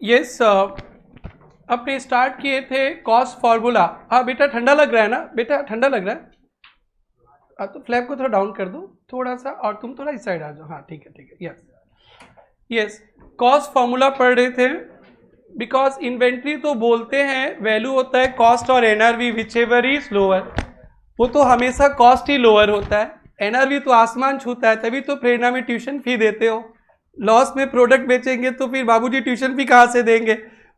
Yes अपने start किए थे कॉस्ट फार्मूला। हाँ बेटा ठंडा लग रहा है ना, बेटा ठंडा लग रहा है। तो फ्लैप को थोड़ा डाउन कर दो थोड़ा सा, और तुम थोड़ा इस साइड आ जाओ। हाँ ठीक है यस यस। कॉस्ट फार्मूला पढ़ रहे थे। बिकॉज इन्वेंट्री तो बोलते हैं वैल्यू होता है कॉस्ट और NRV which ever is lower. वो तो हमेशा कॉस्ट ही लोअर होता है, एनआरवी तो आसमान छूता है। तभी तो प्रेरणा में ट्यूशन फी देते हो। लॉस में प्रोडक्ट बेचेंगे तो फिर बाबूजी ट्यूशन फी कहाँ से देंगे।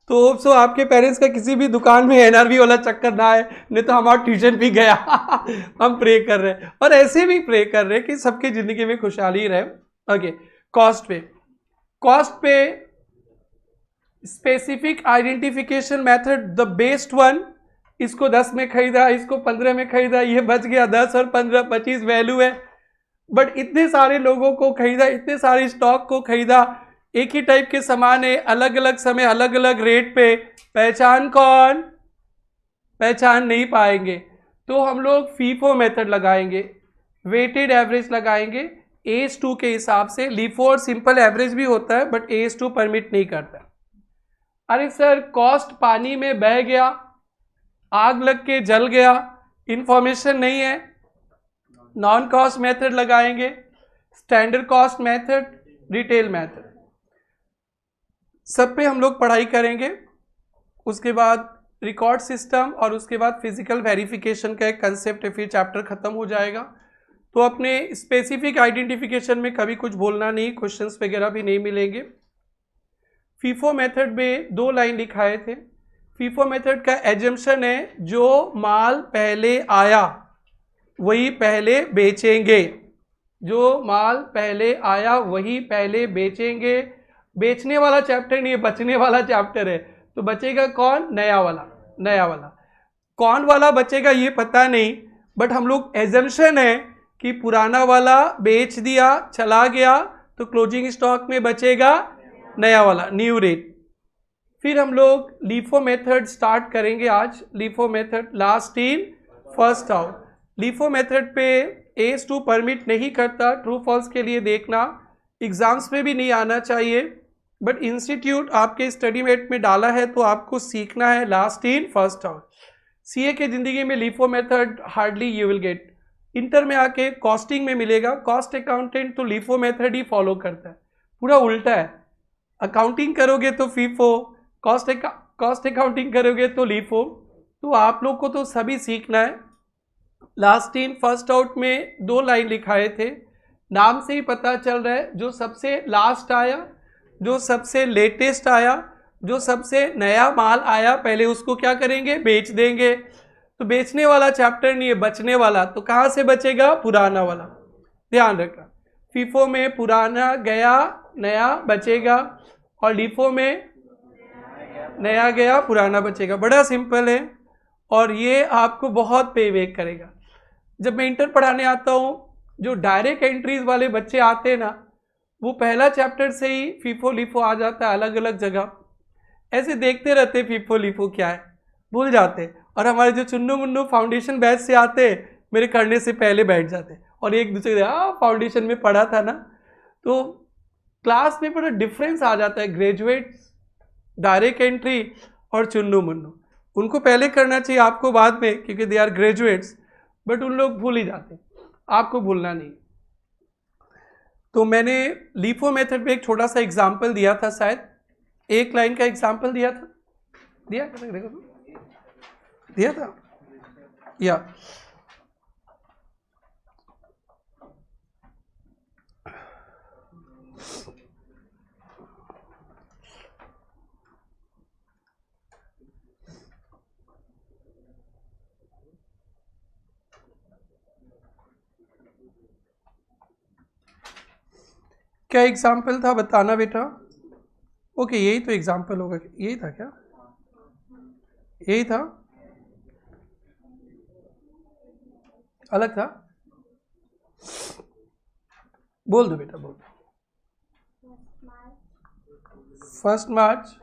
तो सो आपके पेरेंट्स का किसी भी दुकान में एनआरवी वाला चक्कर ना आए, नहीं तो हमारा ट्यूशन फी गया। हम प्रे कर रहे हैं और ऐसे भी प्रे कर रहे हैं कि सबकी जिंदगी में खुशहाली रहे। ओके कॉस्ट पे specific identification method the best one. इसको 10 में खरीदा, इसको 15 में खरीदा, ये बच गया 10 और 15 25 वैल्यू है। बट इतने सारे लोगों को खरीदा, इतने सारे स्टॉक को खरीदा, एक ही टाइप के सामान है, अलग अलग समय अलग अलग रेट पे, पहचान कौन? पहचान नहीं पाएंगे। तो हम लोग फीफो मेथड लगाएंगे, वेटेड एवरेज लगाएंगे AS2 के हिसाब से। LIFO और सिंपल एवरेज भी होता है बट AS2 परमिट नहीं करता। अरे सर कॉस्ट पानी में बह गया, आग लग के जल गया, इंफॉर्मेशन नहीं है, नॉन कॉस्ट मेथड लगाएंगे, standard cost method, retail method, सब पे हम लोग पढ़ाई करेंगे। उसके बाद रिकॉर्ड सिस्टम और उसके बाद फिजिकल वेरिफिकेशन का एक कंसेप्ट है, फिर चैप्टर खत्म हो जाएगा। तो अपने स्पेसिफिक आइडेंटिफिकेशन में कभी कुछ बोलना नहीं, क्वेश्चंस वगैरह भी नहीं मिलेंगे। फीफो मेथड में 2 लाइन लिखाए थे। फीफो मेथड का एजम्पशन है जो माल पहले आया वही पहले बेचेंगे, जो माल पहले आया वही पहले बेचेंगे। बेचने वाला चैप्टर नहीं है, बचने वाला चैप्टर है। तो बचेगा कौन? नया वाला। नया वाला कौन वाला बचेगा ये पता नहीं, बट हम लोग एजम्पशन है कि पुराना वाला बेच दिया चला गया तो क्लोजिंग स्टॉक में बचेगा नया वाला, न्यू रेट। फिर हम लोग LIFO मेथड स्टार्ट करेंगे आज। LIFO method last in first out. LIFO method पे AS2 परमिट नहीं करता, ट्रू फॉल्स के लिए देखना, एग्जाम्स में भी नहीं आना चाहिए, बट इंस्टीट्यूट आपके स्टडी मेट में डाला है तो आपको सीखना है last in first out. CA के जिंदगी में LIFO method hardly you will get. Inter में आके कॉस्टिंग में मिलेगा, कॉस्ट अकाउंटेंट तो LIFO मेथड ही फॉलो करता है, पूरा उल्टा है। अकाउंटिंग करोगे तो फीफो, कॉस्ट अकाउंटिंग करोगे तो LIFO। तो आप लोग को तो सभी सीखना है। लास्ट इन फर्स्ट आउट में 2 लाइन लिखाए थे, नाम से ही पता चल रहा है जो सबसे लास्ट आया, जो सबसे लेटेस्ट आया, जो सबसे नया माल आया पहले उसको क्या करेंगे? बेच देंगे। तो बेचने वाला चैप्टर नहीं है, बचने वाला। तो कहाँ से बचेगा? पुराना वाला। ध्यान रखना, फीफो में पुराना गया नया बचेगा, और LIFO में नया गया पुराना बचेगा। बड़ा सिंपल है और ये आपको बहुत पे बैक करेगा। जब मैं इंटर पढ़ाने आता हूँ, जो डायरेक्ट एंट्रीज वाले बच्चे आते हैं ना, वो पहला चैप्टर से ही फीफो LIFO आ जाता है अलग अलग जगह। ऐसे देखते रहते फीफो LIFO क्या है, भूल जाते। और हमारे जो चुन्नू मुन्नू फाउंडेशन बैच से आते, मेरे करने से पहले बैठ जाते और एक दूसरे फाउंडेशन में पढ़ा था ना। तो क्लास में बड़ा डिफरेंस आ जाता है, ग्रेजुएट डायरेक्ट एंट्री और चुन्नू मुन्नू। उनको पहले करना चाहिए, आपको बाद में, क्योंकि दे आर ग्रेजुएट्स, बट उन लोग भूल ही जाते, आपको भूलना नहीं। तो मैंने LIFO मेथड पे एक छोटा सा एग्जाम्पल दिया था, शायद 1 लाइन का एग्जाम्पल दिया था, दिया था या क्या एग्जाम्पल था बताना बेटा। ओके यही तो एग्जाम्पल होगा, यही था क्या? यही था, अलग था? बोल दो बेटा, बोल दो। 1 मार्च,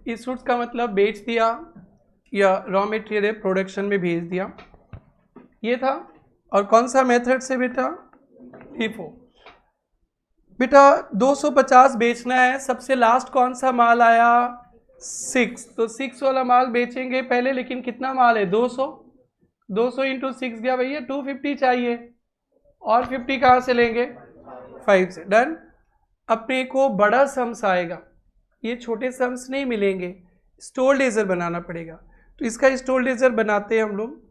इशूड का मतलब बेच दिया या रॉ मटेरियल प्रोडक्शन में भेज दिया, ये था। और कौन सा मेथड से बेटा? FIFO। बेटा 250 बेचना है, सबसे लास्ट कौन सा माल आया? 6, तो 6 वाला माल बेचेंगे पहले, लेकिन कितना माल है? 200। 200 इंटू 6 गया भैया 250 चाहिए, और 50 कहाँ से लेंगे? 5 से। डन। अपने को बड़ा सम्स आएगा, ये छोटे सम्स नहीं मिलेंगे, स्टोर लेजर बनाना पड़ेगा। तो इसका स्टोर लेजर बनाते हैं हम लोग,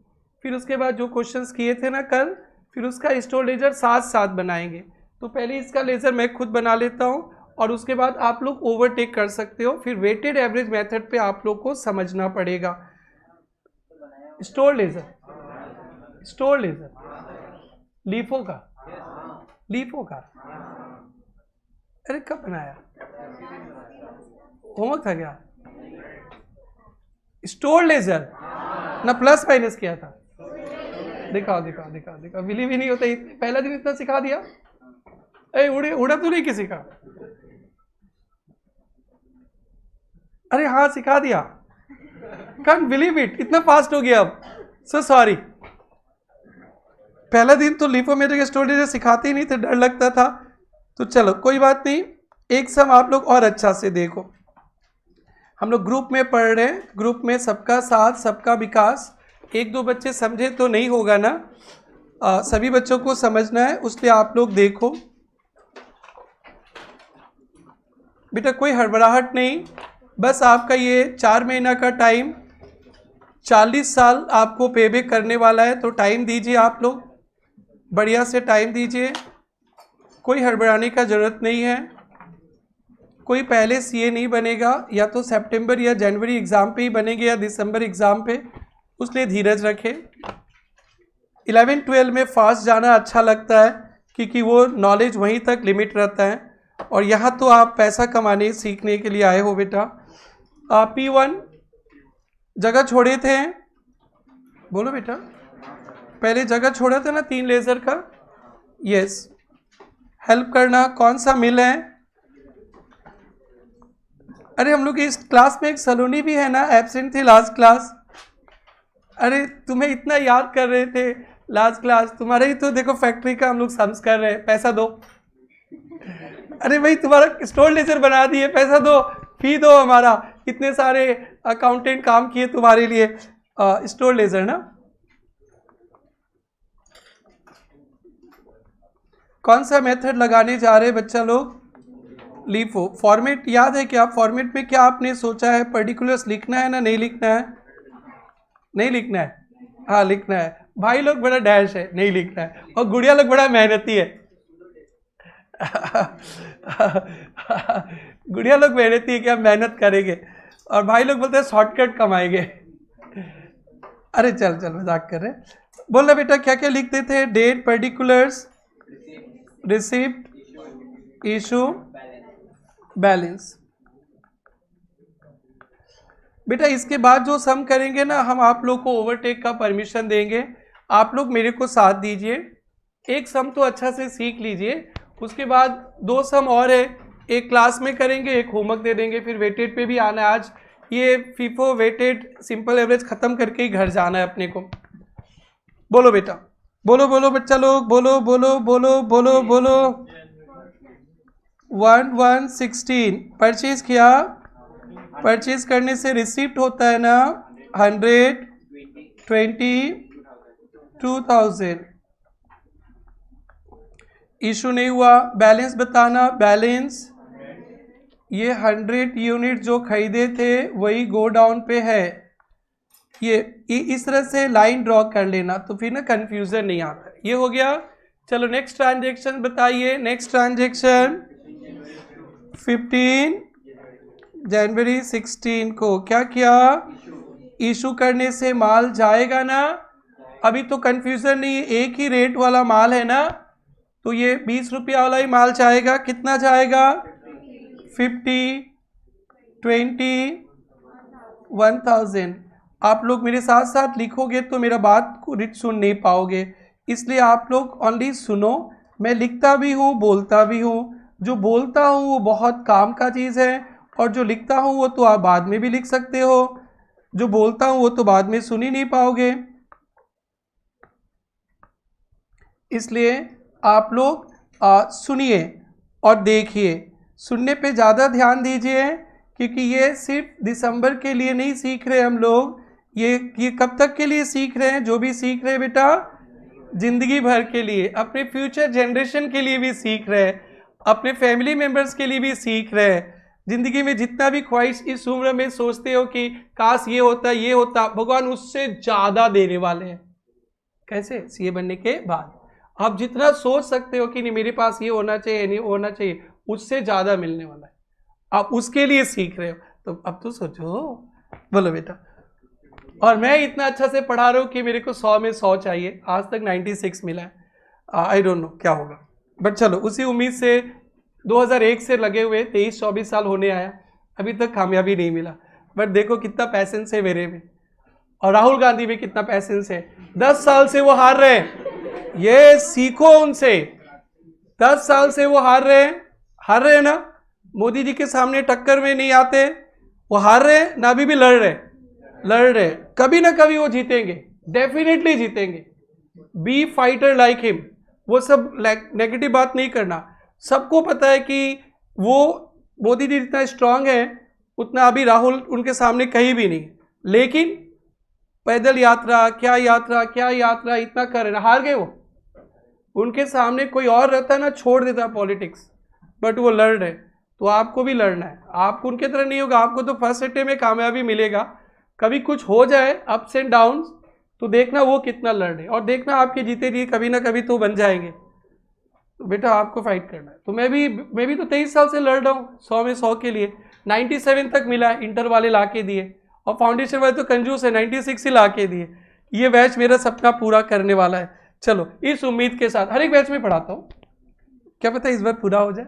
फिर उसके बाद जो क्वेश्चंस किए थे ना कल, फिर उसका स्टोर लेजर साथ साथ बनाएंगे। तो पहले इसका लेजर मैं खुद बना लेता हूँ, और उसके बाद आप लोग ओवरटेक कर सकते हो, फिर वेटेड एवरेज मेथड पे आप लोग को समझना पड़ेगा। Store laser, store laser, LIFO का, लीफो का। अरे कब बनाया? होमवर्क था क्या? स्टोर लेजर ना प्लस माइनस किया था? दिखाओ दिखाओ दिखाओ दिखाओ, बिलीव ही नहीं होता, पहला दिन इतना सिखा दिया। अरे उड़ा तो नहीं किसी का? अरे हाँ सिखा दिया, कांट बिलीव इट, इतना फास्ट हो गया अब। सो सॉरी, पहला दिन तो लिपोमेट्रिक के स्टोर लेजर सिखाते ही नहीं थे, डर लगता था। तो चलो कोई बात नहीं, एक सम आप लोग और अच्छा से देखो। हम लोग ग्रुप में पढ़ रहे हैं, ग्रुप में सबका साथ सबका विकास। एक दो बच्चे समझे तो नहीं होगा ना, सभी बच्चों को समझना है, उसलिए आप लोग देखो। बेटा कोई हड़बड़ाहट नहीं, बस आपका ये 4 महीना का टाइम 40 साल आपको पेबैक करने वाला है, तो टाइम दीजिए आप लोग, बढ़िया से टाइम दीजिए, कोई हड़बड़ाने का ज़रूरत नहीं है। कोई पहले सीए नहीं बनेगा, या तो सितंबर या जनवरी एग्ज़ाम पे ही बनेंगे या दिसंबर एग्ज़ाम पे, उसलिए धीरज रखें। 11-12 में फास्ट जाना अच्छा लगता है, क्योंकि वो नॉलेज वहीं तक लिमिट रहता है, और यहाँ तो आप पैसा कमाने सीखने के लिए आए हो बेटा। P1 जगह छोड़े थे, बोलो बेटा, पहले जगह छोड़ा था ना 3 लेज़र का? यस, हेल्प करना। कौन सा मिल है? अरे हम लोग इस क्लास में एक सलोनी भी है ना, एब्सेंट थे लास्ट क्लास। अरे तुम्हें इतना याद कर रहे थे लास्ट क्लास, तुम्हारा ही तो देखो फैक्ट्री का हम लोग सम्स कर रहे हैं, पैसा दो। अरे भाई तुम्हारा स्टोर लेजर बना दिए, पैसा दो, फी दो हमारा, इतने सारे अकाउंटेंट काम किए तुम्हारे लिए। स्टोर लेजर ना, कौन सा मेथड लगाने जा रहे हैं बच्चा लोग? लीफो। फॉर्मेट याद है क्या? फॉर्मेट में क्या आपने सोचा है? पर्टिकुलर्स लिखना है ना नहीं लिखना है? नहीं लिखना है? हाँ लिखना है। भाई लोग बड़ा डैश है, नहीं लिखना है, और गुड़िया लोग बड़ा मेहनती है। गुड़िया लोग मेहनती है कि हम मेहनत करेंगे, और भाई लोग बोलते हैं शॉर्टकट कमाएंगे। अरे चल चल मजाक कर रहे। बोलना बेटा क्या क्या लिखते थे? Date, particulars, receipt, issue, balance. बेटा इसके बाद जो सम करेंगे ना, हम आप लोग को ओवरटेक का परमिशन देंगे, आप लोग मेरे को साथ दीजिए। एक सम तो अच्छा से सीख लीजिए, उसके बाद 2 सम और है, एक क्लास में करेंगे, एक होमवर्क दे देंगे, फिर वेटेड पे भी आना है। आज ये फीफो वेटेड सिंपल एवरेज खत्म करके ही घर जाना है अपने को। बोलो बेटा, बोलो बोलो बच्चा लोग, बोलो बोलो बोलो बोलो बोलो। 1,116 परचेज किया, परचेज करने से रिसिप्ट होता है ना 122,000। इशू नहीं हुआ। बैलेंस बताना, बैलेंस ये 100 यूनिट जो खरीदे थे वही गो डाउन पे है। ये इस तरह से लाइन ड्रॉ कर लेना, तो फिर ना कंफ्यूजन नहीं आता। ये हो गया। चलो नेक्स्ट ट्रांजेक्शन बताइए। नेक्स्ट ट्रांजेक्शन 15 जनवरी 16 को क्या किया? इशू करने से माल जाएगा ना। अभी तो कंफ्यूजन नहीं है, एक ही रेट वाला माल है ना, तो ये 20 रुपया वाला ही माल जाएगा। कितना जाएगा? 50, 20, 1000। आप लोग मेरे साथ साथ लिखोगे तो मेरा बात को सुन नहीं पाओगे, इसलिए आप लोग ओनली सुनो, मैं लिखता भी हूँ, बोलता भी हूँ। जो बोलता हूँ वो बहुत काम का चीज़ है, और जो लिखता हूँ वो तो आप बाद में भी लिख सकते हो। जो बोलता हूँ वो तो बाद में सुन ही नहीं पाओगे। इसलिए आप लोग सुनिए और देखिए, सुनने पे ज़्यादा ध्यान दीजिए, क्योंकि ये सिर्फ दिसंबर के लिए नहीं सीख रहे हम लोग, ये कब तक के लिए सीख रहे हैं? जो भी सीख रहे हैं बेटा, जिंदगी भर के लिए, अपने फ्यूचर जनरेशन के लिए भी सीख रहे हैं, अपने फैमिली मेंबर्स के लिए भी सीख रहे हैं। जिंदगी में जितना भी ख्वाहिश इस उम्र में सोचते हो कि काश ये होता ये होता, भगवान उससे ज़्यादा देने वाले हैं। कैसे? सीए बनने के बाद आप जितना सोच सकते हो कि नहीं मेरे पास ये होना चाहिए, नहीं होना चाहिए, उससे ज़्यादा मिलने वाला है। आप उसके लिए सीख रहे हो, तो अब तो सोचो। बोलो बेटा। और मैं इतना अच्छा से पढ़ा रहा हूँ कि मेरे को 100 में 100 चाहिए, आज तक 96 मिला है। आई डोंट नो क्या होगा, बट चलो उसी उम्मीद से 2001 से लगे हुए 23-24 साल होने आया, अभी तक कामयाबी नहीं मिला। बट देखो कितना पैसेंस है मेरे में, और राहुल गांधी में कितना पैसेंस है। 10 साल से वो हार रहे हैं, ये सीखो उनसे। 10 साल से वो हार रहे हैं ना, मोदी जी के सामने टक्कर में नहीं आते, वो हार रहे हैं ना, अभी भी लड़ रहे। कभी ना कभी वो जीतेंगे, डेफिनेटली जीतेंगे। Be fighter like him. वो सब नेगेटिव बात नहीं करना। सबको पता है कि वो मोदी जी जितना स्ट्रांग है उतना अभी राहुल उनके सामने कहीं भी नहीं, लेकिन पैदल यात्रा क्या यात्रा इतना कर रहे, हार गए वो। उनके सामने कोई और रहता है ना, छोड़ देता पॉलिटिक्स, बट वो लड़ रहे। तो आपको भी लड़ना है, आपको उनके तरह नहीं होगा। आपको तो फर्स्ट अटेम्प्ट में कामयाबी मिलेगा, कभी कुछ हो जाए अप्स एंड डाउन्स तो देखना वो कितना लड़ रहे, और देखना आपके जीते जी कभी ना कभी तो बन जाएंगे। तो बेटा आपको फाइट करना है। तो मैं भी तो 23 साल से लड़ रहा हूँ 100 में 100 के लिए। 97 तक मिला, इंटर वाले ला के दिए, और फाउंडेशन वाले तो कंजूस है, 96 ही ला के दिए। ये बैच मेरा सपना पूरा करने वाला है। चलो इस उम्मीद के साथ हर एक बैच में पढ़ाता हूँ, क्या पता इस बार पूरा हो जाए।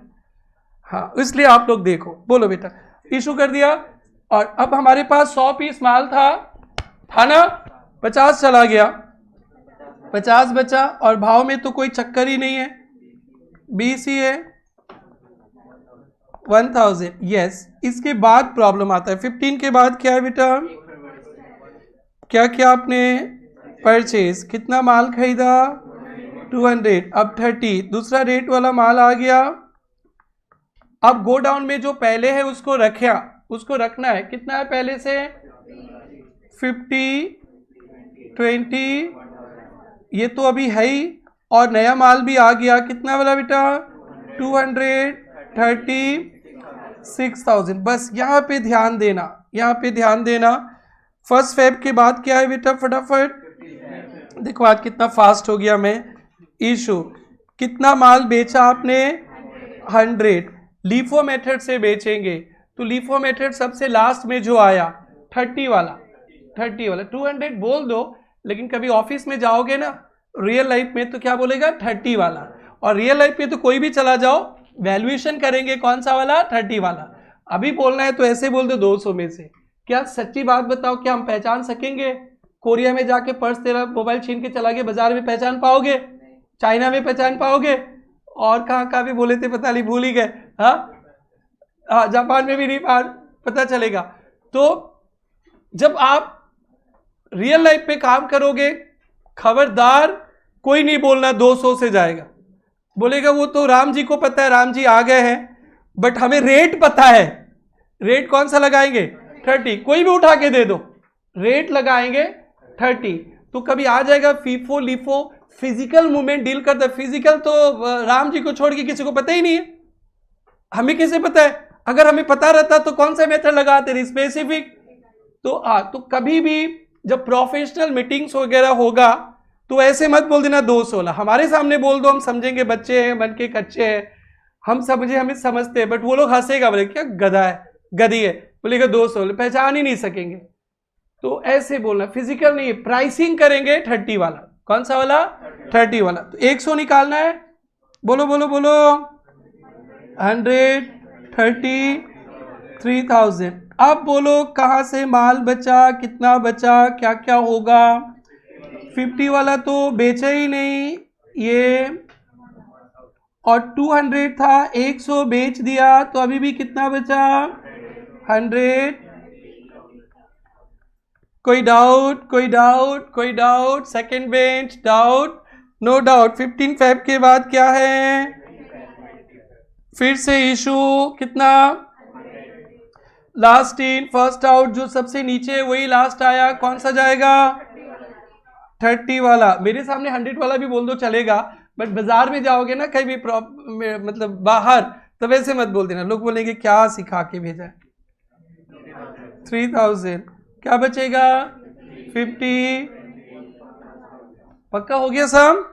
हाँ, इसलिए आप लोग देखो। बोलो बेटा। इशू कर दिया, और अब हमारे पास 100 पीस माल था ना, 50 चला गया, 50 बचा, और भाव में तो कोई चक्कर ही नहीं है, 20 ही है, 1000। यस, इसके बाद प्रॉब्लम आता है 15 के बाद। क्या है बेटा? क्या आपने परचेज, कितना माल खरीदा? 200। अब 30 दूसरा रेट वाला माल आ गया। अब गो डाउन में जो पहले है उसको रखना है। कितना है पहले से? 50, 20, ये तो अभी है ही, और नया माल भी आ गया। कितना वाला बेटा? 236,000। बस यहाँ पे ध्यान देना, फर्स्ट फेब के बाद क्या है बेटा? फटाफट देखो आज कितना फास्ट हो गया मैं। इशू, कितना माल बेचा आपने? 100। लीफो मेथड से बेचेंगे तो लीफो मेथड सबसे लास्ट में जो आया 30 वाला 200 बोल दो, लेकिन कभी ऑफिस में जाओगे ना रियल लाइफ में तो क्या बोलेगा? 30 वाला। और रियल लाइफ में तो कोई भी चला जाओ, वैल्यूएशन करेंगे कौन सा वाला? 30 वाला। अभी बोलना है तो ऐसे बोल दो 200 में से। क्या सच्ची बात बताओ, क्या हम पहचान सकेंगे? कोरिया में जाके पर्स तेरा मोबाइल छीन के चला गया, बाजार में पहचान पाओगे? चाइना में पहचान पाओगे? और कहाँ भी बोले थे पता नहीं, भूल ही गए। हाँ, जापान में भी नहीं पता चलेगा। तो जब आप रियल लाइफ पे काम करोगे, खबरदार कोई नहीं बोलना 200 से जाएगा। बोलेगा वो तो राम जी को पता है, राम जी आ गए हैं, बट हमें रेट पता है। रेट कौन सा लगाएंगे? 30। कोई भी उठा के दे दो, रेट लगाएंगे 30। तो कभी आ जाएगा FIFO LIFO, physical movement deal करता है। फिजिकल तो राम जी को छोड़ के किसी को पता ही नहीं है, हमें कैसे पता है? अगर हमें पता रहता तो कौन सा मेथड लगाते? स्पेसिफिक। तो कभी भी जब प्रोफेशनल मीटिंग्स वगैरह होगा तो ऐसे मत बोल देना 216। हमारे सामने बोल दो, हम समझेंगे बच्चे हैं, मन के कच्चे हैं, हम समझते हैं, बट वो लोग हंसेगा, बोले क्या गधा है, गधी है, बोलेगा 216, पहचान ही नहीं सकेंगे। तो ऐसे बोलना, फिजिकल नहीं, प्राइसिंग करेंगे 30 वाला। कौन सा वाला? 30 वाला। तो 100 निकालना है। बोलो 133,000। अब बोलो कहाँ से माल बचा, कितना बचा, क्या क्या होगा? 50 वाला तो बेचा ही नहीं, ये और 200 था, 100 बेच दिया, तो अभी भी कितना बचा? 100। कोई डाउट, कोई डाउट, कोई doubt? Second bench doubt? No doubt. 15 Feb के बाद क्या है? फिर से इशू कितना? लास्ट इन फर्स्ट आउट, जो सबसे नीचे वही लास्ट आया, कौन सा जाएगा? 30 वाला। मेरे सामने 100 वाला भी बोल दो चलेगा, बट बाजार में जाओगे ना कहीं भी मतलब बाहर, तो वैसे मत बोल देना, लोग बोलेंगे क्या सिखा के भेजा है। 3000 क्या बचेगा? 50। पक्का हो गया सब?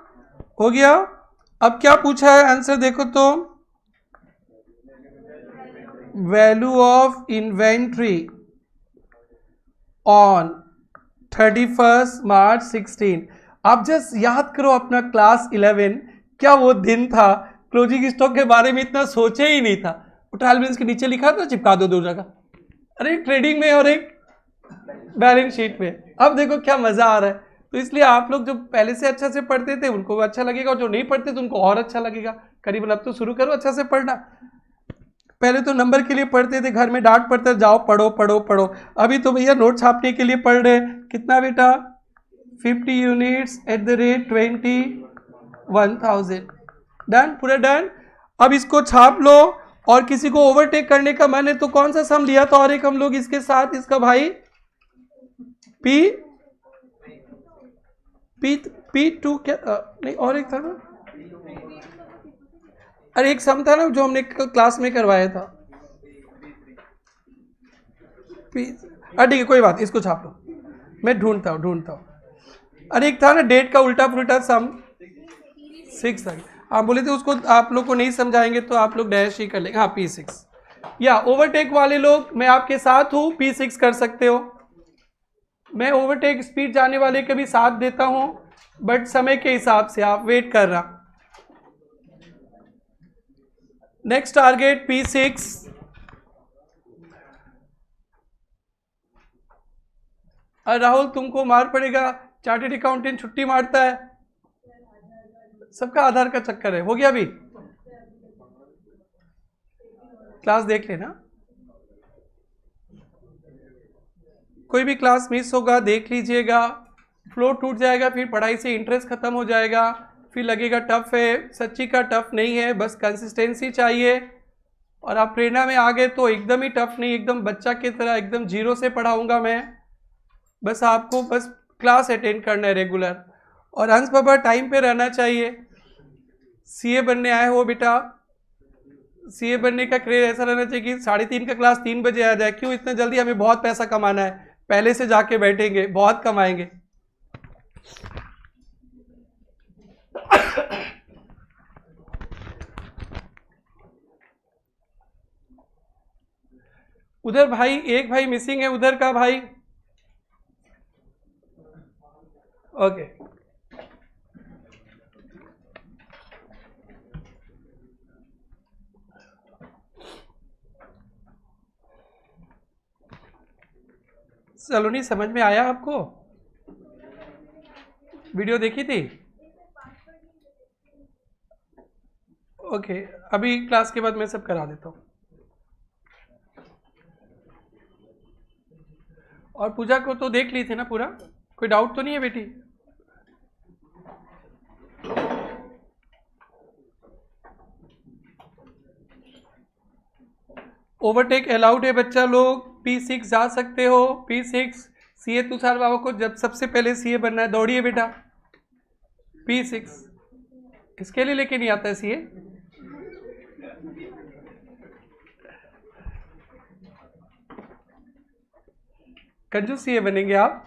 हो गया। अब क्या पूछा है आंसर देखो तो, वैल्यू ऑफ इन्वेंट्री ऑन 31 मार्च 16। आप जस्ट याद करो अपना क्लास 11, क्या वो दिन था क्लोजिंग स्टॉक के बारे में इतना सोचे ही नहीं था। ट्रायल बैलेंस के नीचे लिखा था, चिपका दो 2 जगह, अरे ट्रेडिंग में और एक बैलेंस शीट में। अब देखो क्या मजा आ रहा है। तो इसलिए आप लोग जो पहले से अच्छा से पढ़ते थे उनको अच्छा लगेगा, और जो नहीं पढ़ते थे उनको और अच्छा लगेगा करीबन। अब तो शुरू करो अच्छा से पढ़ना। पहले तो नंबर के लिए पढ़ते थे, घर में डांट पड़ता, जाओ पढ़ो पढ़ो पढ़ो। अभी तो भैया नोट छापने के लिए पढ़ रहे। कितना बेटा? 50 units at the rate 21,000। Done, पूरा डन। अब इसको छाप लो, और किसी को ओवरटेक करने का मन है तो कौन सा सम लिया था और एक हम लोग इसके साथ, इसका भाई पी पी P2 क्या नहीं, और एक था ना, अरे एक सम था ना जो हमने क्लास में करवाया था। ठीक है कोई बात, इसको छाप लो, मैं ढूंढता हूँ। अरे एक था ना डेट का उल्टा पुल्टा सम, 6 था। आप बोले थे उसको आप लोग को नहीं समझाएंगे तो आप लोग डैश ही कर लेंगे। हाँ P6, या ओवरटेक वाले लोग मैं आपके साथ हूँ, P6 कर सकते हो। मैं ओवरटेक स्पीड जाने वाले के भी साथ देता हूँ, बट समय के हिसाब से आप वेट कर रहा। Next target P6। राहुल तुमको मार पड़ेगा, चार्टेड अकाउंटेंट छुट्टी मारता है, सबका आधार का चक्कर है। हो गया अभी? क्लास देख लेना, कोई भी क्लास मिस होगा देख लीजिएगा। फ्लो टूट जाएगा, फिर पढ़ाई से इंटरेस्ट खत्म हो जाएगा, फिर लगेगा टफ है। सच्ची का टफ नहीं है, बस कंसिस्टेंसी चाहिए। और आप प्रेरणा में आ गए तो एकदम ही टफ नहीं, एकदम बच्चा की तरह एकदम जीरो से पढ़ाऊंगा मैं। बस आपको बस क्लास अटेंड करना है रेगुलर, और अंश बाबा टाइम पे रहना चाहिए। सीए बनने आए हो बेटा, सीए बनने का क्रेज ऐसा रहना चाहिए कि 3:30 का क्लास 3 बजे आ जाए। क्यों इतना जल्दी? हमें बहुत पैसा कमाना है, पहले से जाके बैठेंगे, बहुत कमाएंगे। उधर भाई, एक भाई मिसिंग है उधर का भाई। ओके सलोनी, समझ में आया आपको? वीडियो देखी थी? ओके, अभी क्लास के बाद मैं सब करा देता हूँ। और पूजा को तो देख ली थी ना पूरा, कोई डाउट तो नहीं है बेटी? ओवरटेक अलाउड है बच्चा लोग, P6 जा सकते हो। P6 सीए तुषार बाबा को जब सबसे पहले सीए बनना है, दौड़िए बेटा। P6 इसके लिए लेके नहीं आता है सीए। कंजूस सीए बनेंगे आप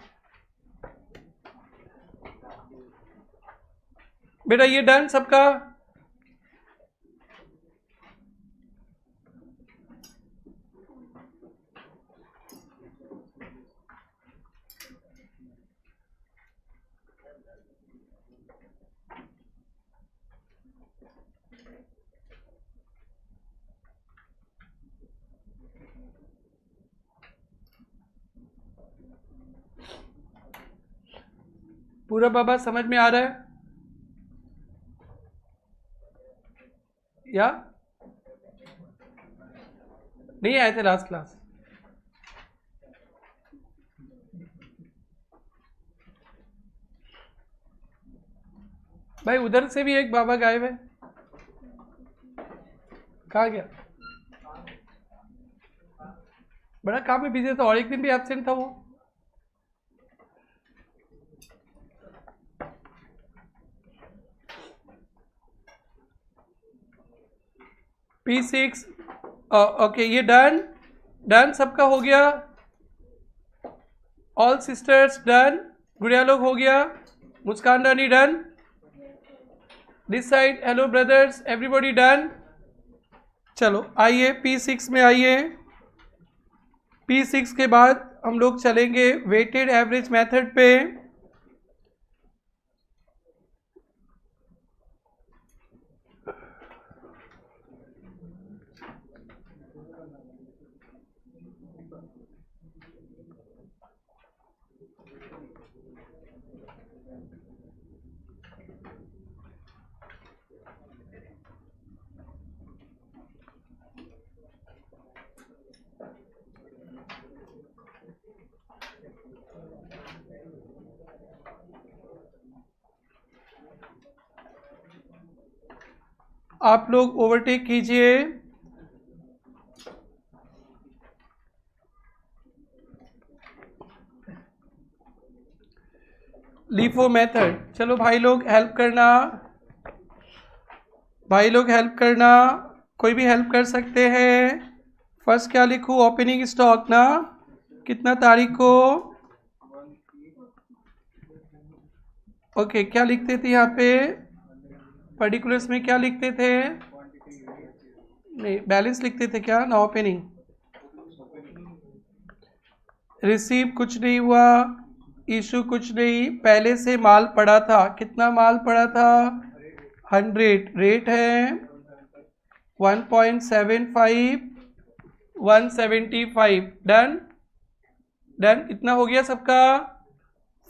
बेटा। ये डन सबका? पूरा बाबा समझ में आ रहा है? या नहीं आए थे लास्ट क्लास? भाई उधर से भी एक बाबा गायब है, कहाँ गया? बड़ा काम में बिजी था और एक दिन भी एब्सेंट था वो। P6 ओके, ये डन सबका हो गया। ऑल सिस्टर्स डन, गुड़िया लोग हो गया, Muskan Rani done, this side hello brothers everybody done. चलो आइए P6 में आइए। P6 के बाद हम लोग चलेंगे वेटेड एवरेज मेथड पे। आप लोग ओवरटेक कीजिए। लीफो मेथड, चलो भाई लोग हेल्प करना, भाई लोग हेल्प करना, कोई भी हेल्प कर सकते हैं। फर्स्ट क्या लिखूं? ओपनिंग स्टॉक ना, कितना तारीख को? ओके, क्या लिखते थे यहाँ पे? पर्टिकुलर्स में क्या लिखते थे? नहीं, बैलेंस लिखते थे क्या ना? ओपनिंग, रिसीव कुछ नहीं हुआ, इशू कुछ नहीं, पहले से माल पड़ा था, कितना माल पड़ा था? 100, रेट है 1.75, 175, डन डन, इतना हो गया सबका।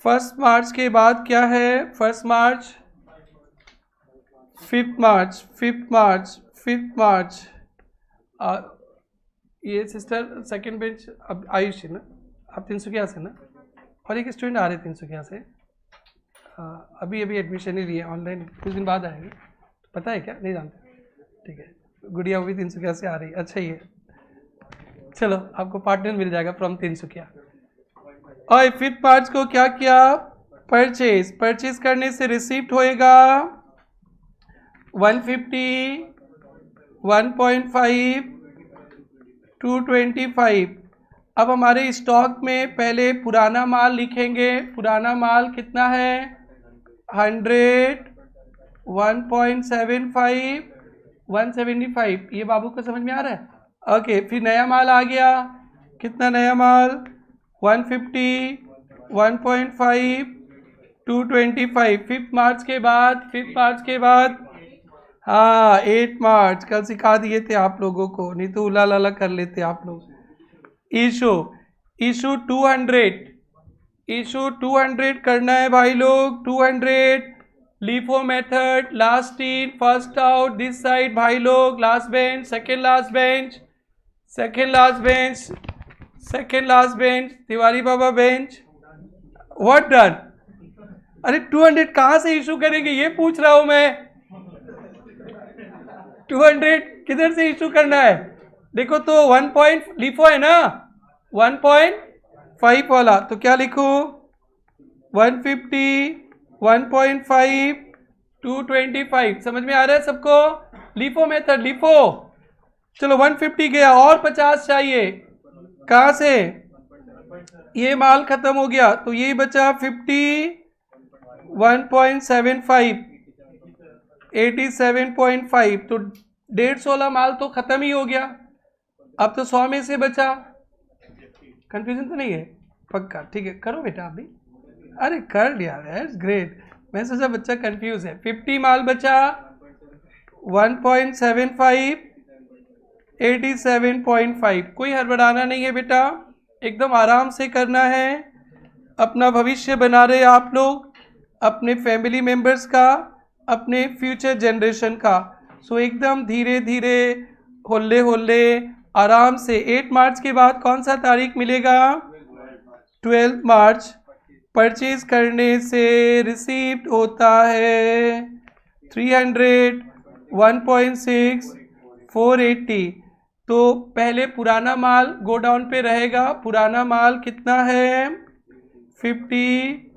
फर्स्ट मार्च के बाद क्या है? फर्स्ट मार्च, 5th मार्च, 5th मार्च, 5th मार्च। ये सिस्टर सेकंड बेंच अब आयुष है ना, आप 300 से ना, और एक स्टूडेंट आ रहे 300 से, अभी एडमिशन ही लिए ऑनलाइन, कुछ दिन बाद आएंगे। पता है क्या? नहीं जानते? ठीक है, गुड़िया वो भी 300 से आ रही है। अच्छा, ये चलो आपको पार्टनर मिल जाएगा फ्रॉम 300। और 5th मार्च को क्या किया? परचेज करने से रिसीप्ट होएगा 150, 1.5, 225। अब हमारे स्टॉक में पहले पुराना माल लिखेंगे। पुराना माल कितना है? 100, 1.75, 175। ये बाबू को समझ में आ रहा है? ओके, फिर नया माल आ गया। कितना नया माल? 150, 1.5, 225। 5th मार्च के बाद, 5th मार्च के बाद, हाँ 8 मार्च, कल सिखा दिए थे आप लोगों को, नहीं तो उला लाला कर लेते आप लोग। इशू 200, इशू 200 करना है भाई लोग, 200। LIFO method, last in first out, this side भाई लोग, last bench, second last bench, second last bench, second last bench, Tiwari Baba bench. What done? अरे 200 कहाँ से इशू करेंगे ये पूछ रहा हूं मैं। 200 किधर से इशू करना है? देखो तो 1 पॉइंट लिफो है ना, 1.5 वाला, तो क्या लिखूं? 150, 1.5, 225। समझ में आ रहा है सबको? LIFO method, LIFO. चलो 150 गया, और 50 चाहिए। कहाँ से? ये माल खत्म हो गया तो ये बचा 50, 1.75, 87.5। तो 150 वाला माल तो खत्म ही हो गया। अब तो 100 में से बचा। कंफ्यूजन तो नहीं है? पक्का? ठीक है, करो बेटा आप भी। अरे कर लिया, दैट्स ग्रेट। मैं सोचा बच्चा कंफ्यूज है। 50 माल बचा, 1.75, 87.5। कोई हड़बड़ाना नहीं है बेटा, एकदम आराम से करना है। अपना भविष्य बना रहे आप लोग, अपने फैमिली मेंबर्स का, अपने फ्यूचर जनरेशन का। सो एकदम धीरे धीरे होल्ले होल्ले आराम से 8 मार्च के बाद कौन सा तारीख मिलेगा? 12 मार्च परचेज करने से रिसीव्ड होता है 300, 1.6, 480। तो पहले पुराना माल गोडाउन पे रहेगा। पुराना माल कितना है? 50,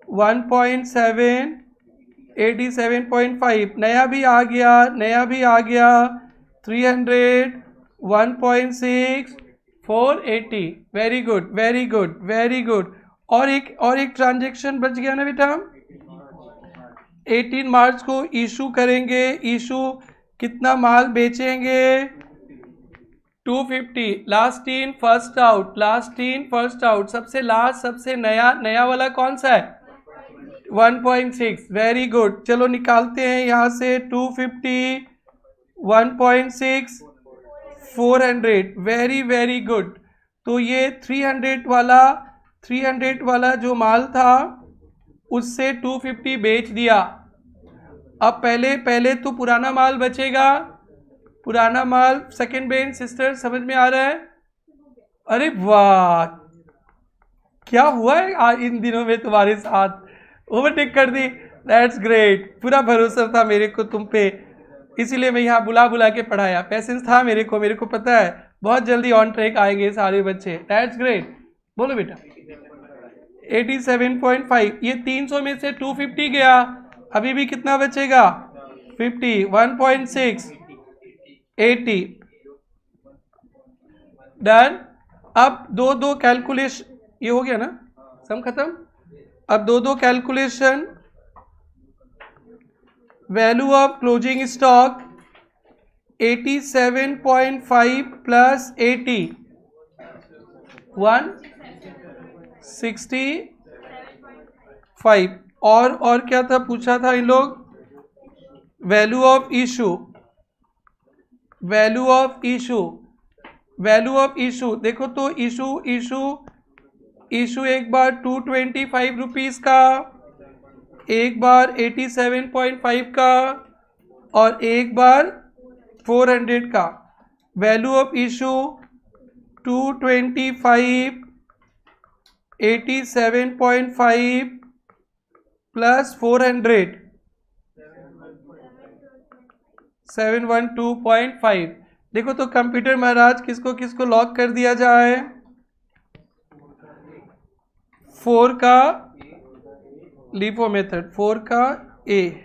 1.7, 87.5। नया भी आ गया, नया भी आ गया 300, 1.6, 480। Very good very good very good. और एक ट्रांजैक्शन बच गया ना बेटा? 18 मार्च को इशू करेंगे। इशू कितना माल बेचेंगे? 250। Last in first out, last in first out. सबसे लास्ट सबसे नया, नया वाला कौन सा है? 1.6। Very good. चलो निकालते हैं यहाँ से 250, 1.6, 400। Very very good. तो ये 300 वाला जो माल था उससे 250 बेच दिया। अब पहले तो पुराना माल बचेगा। पुराना माल सेकंड बेन सिस्टर, समझ में आ रहा है? अरे वाह, क्या हुआ है आज इन दिनों में तुम्हारे साथ? ओवरटेक कर दी। That's great. पूरा भरोसा था मेरे को तुम पे, इसीलिए मैं यहाँ बुला बुला के पढ़ाया। पैसेंस था मेरे को पता है बहुत जल्दी ऑन ट्रैक आएंगे सारे बच्चे। That's great. बोलो बेटा। 87.5। ये 300 में से 250 गया, अभी भी कितना बचेगा? 50, 1.6, 80। डन। अब दो कैलकुलेशन, ये हो गया ना, सम खत्म। अब दो calculation. Value of closing stock 87.5 plus 80, 165। और क्या था पूछा था इन लोग? Value of issue, value of issue, value of issue. देखो तो इशू एक बार 225 रुपीज़ का, एक बार 87.5 का और एक बार 400 का। Value of issue 225, 87.5 plus 400, 712.5। देखो तो कंप्यूटर महाराज किसको किसको लॉक कर दिया जाए? 4 का लिफो मेथड, 4 का ए।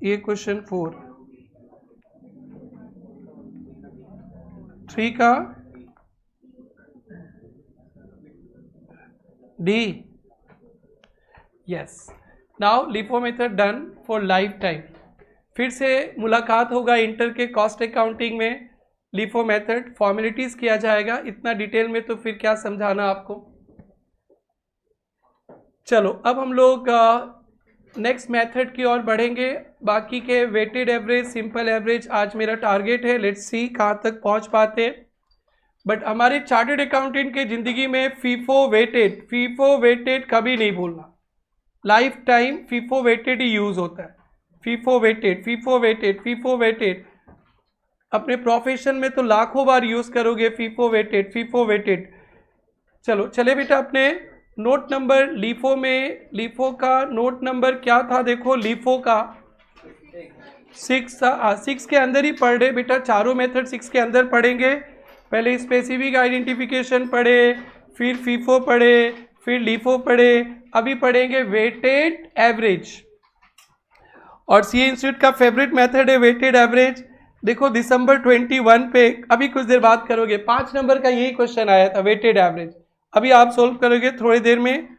ये क्वेश्चन 4। 3 का D. Yes. Now LIFO method done for life time. फिर से मुलाकात होगा इंटर के कॉस्ट अकाउंटिंग में। लिफो मेथड फॉर्मेलिटीज किया जाएगा, इतना डिटेल में तो फिर क्या समझाना आपको। चलो अब हम लोग नेक्स्ट मेथड की ओर बढ़ेंगे। बाकी के वेटेड एवरेज, सिंपल एवरेज आज मेरा टारगेट है। लेट्स सी कहाँ तक पहुँच पाते। बट हमारे चार्टर्ड अकाउंटेंट के ज़िंदगी में फीफो वेटेड कभी नहीं भूलना। लाइफ टाइम फीफो वेटेड ही यूज़ होता है। FIFO weighted. अपने प्रोफेशन में तो लाखों बार यूज़ करोगे फीफो वेटेड। चलो चले बेटा, अपने नोट नंबर लीफो में, लीफो का नोट नंबर क्या था? देखो लीफो का 6 था। 6 के अंदर ही पढ़ रहे बेटा, चारों मेथड 6 के अंदर पढ़ेंगे। पहले स्पेसिफिक आइडेंटिफिकेशन पढ़े, फिर फीफो पढ़े, फिर लीफो पढ़े, अभी पढ़ेंगे वेटेड एवरेज। और सीए इंस्टीट्यूट का फेवरेट मेथड है वेटेड एवरेज। देखो दिसंबर 21 पे, अभी कुछ देर बात करोगे, 5 नंबर का यही क्वेश्चन आया था वेटेड एवरेज। अभी आप सोल्व करोगे थोड़ी देर में।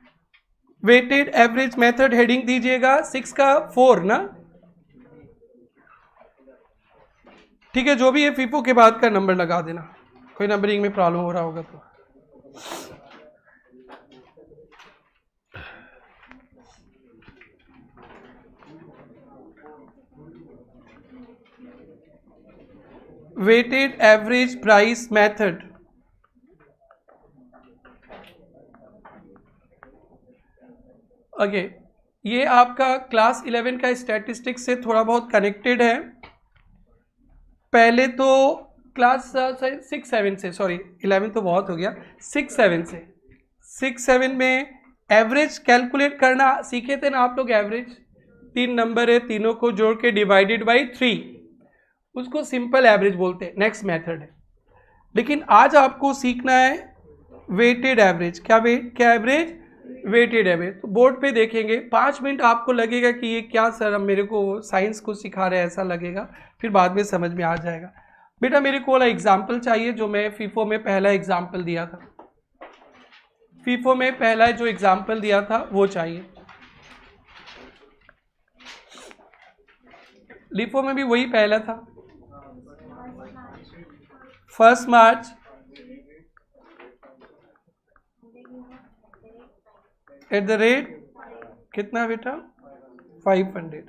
वेटेड एवरेज मेथड हेडिंग दीजिएगा 6 का 4 ना, ठीक है। जो भी है फीफो के बाद का नंबर लगा देना, कोई नंबरिंग में प्रॉब्लम हो रहा होगा तो। Weighted average price method. Okay, ये आपका क्लास 11 का स्टैटिस्टिक्स से थोड़ा बहुत कनेक्टेड है। पहले तो क्लास 6-7 से, सॉरी 11 तो बहुत हो गया, 6-7 में एवरेज कैलकुलेट करना सीखे थे ना आप लोग। एवरेज 3 नंबर है, तीनों को जोड़ के डिवाइडेड बाई 3, उसको सिंपल एवरेज बोलते हैं, नेक्स्ट मेथड है। लेकिन आज आपको सीखना है वेटेड एवरेज। क्या एवरेज? Weighted average. तो बोर्ड पे देखेंगे, 5 मिनट आपको लगेगा कि ये क्या सर, अब मेरे को साइंस को सिखा रहे हैं ऐसा लगेगा, फिर बाद में समझ में आ जाएगा। बेटा मेरे को वाला एग्जाम्पल चाहिए जो मैं फीफो में पहला एग्जाम्पल दिया था। फीफो में पहला जो एग्जाम्पल दिया था वो चाहिए। लिफो में भी वही पहला था, 1 मार्च @ कितना बेटा? 500।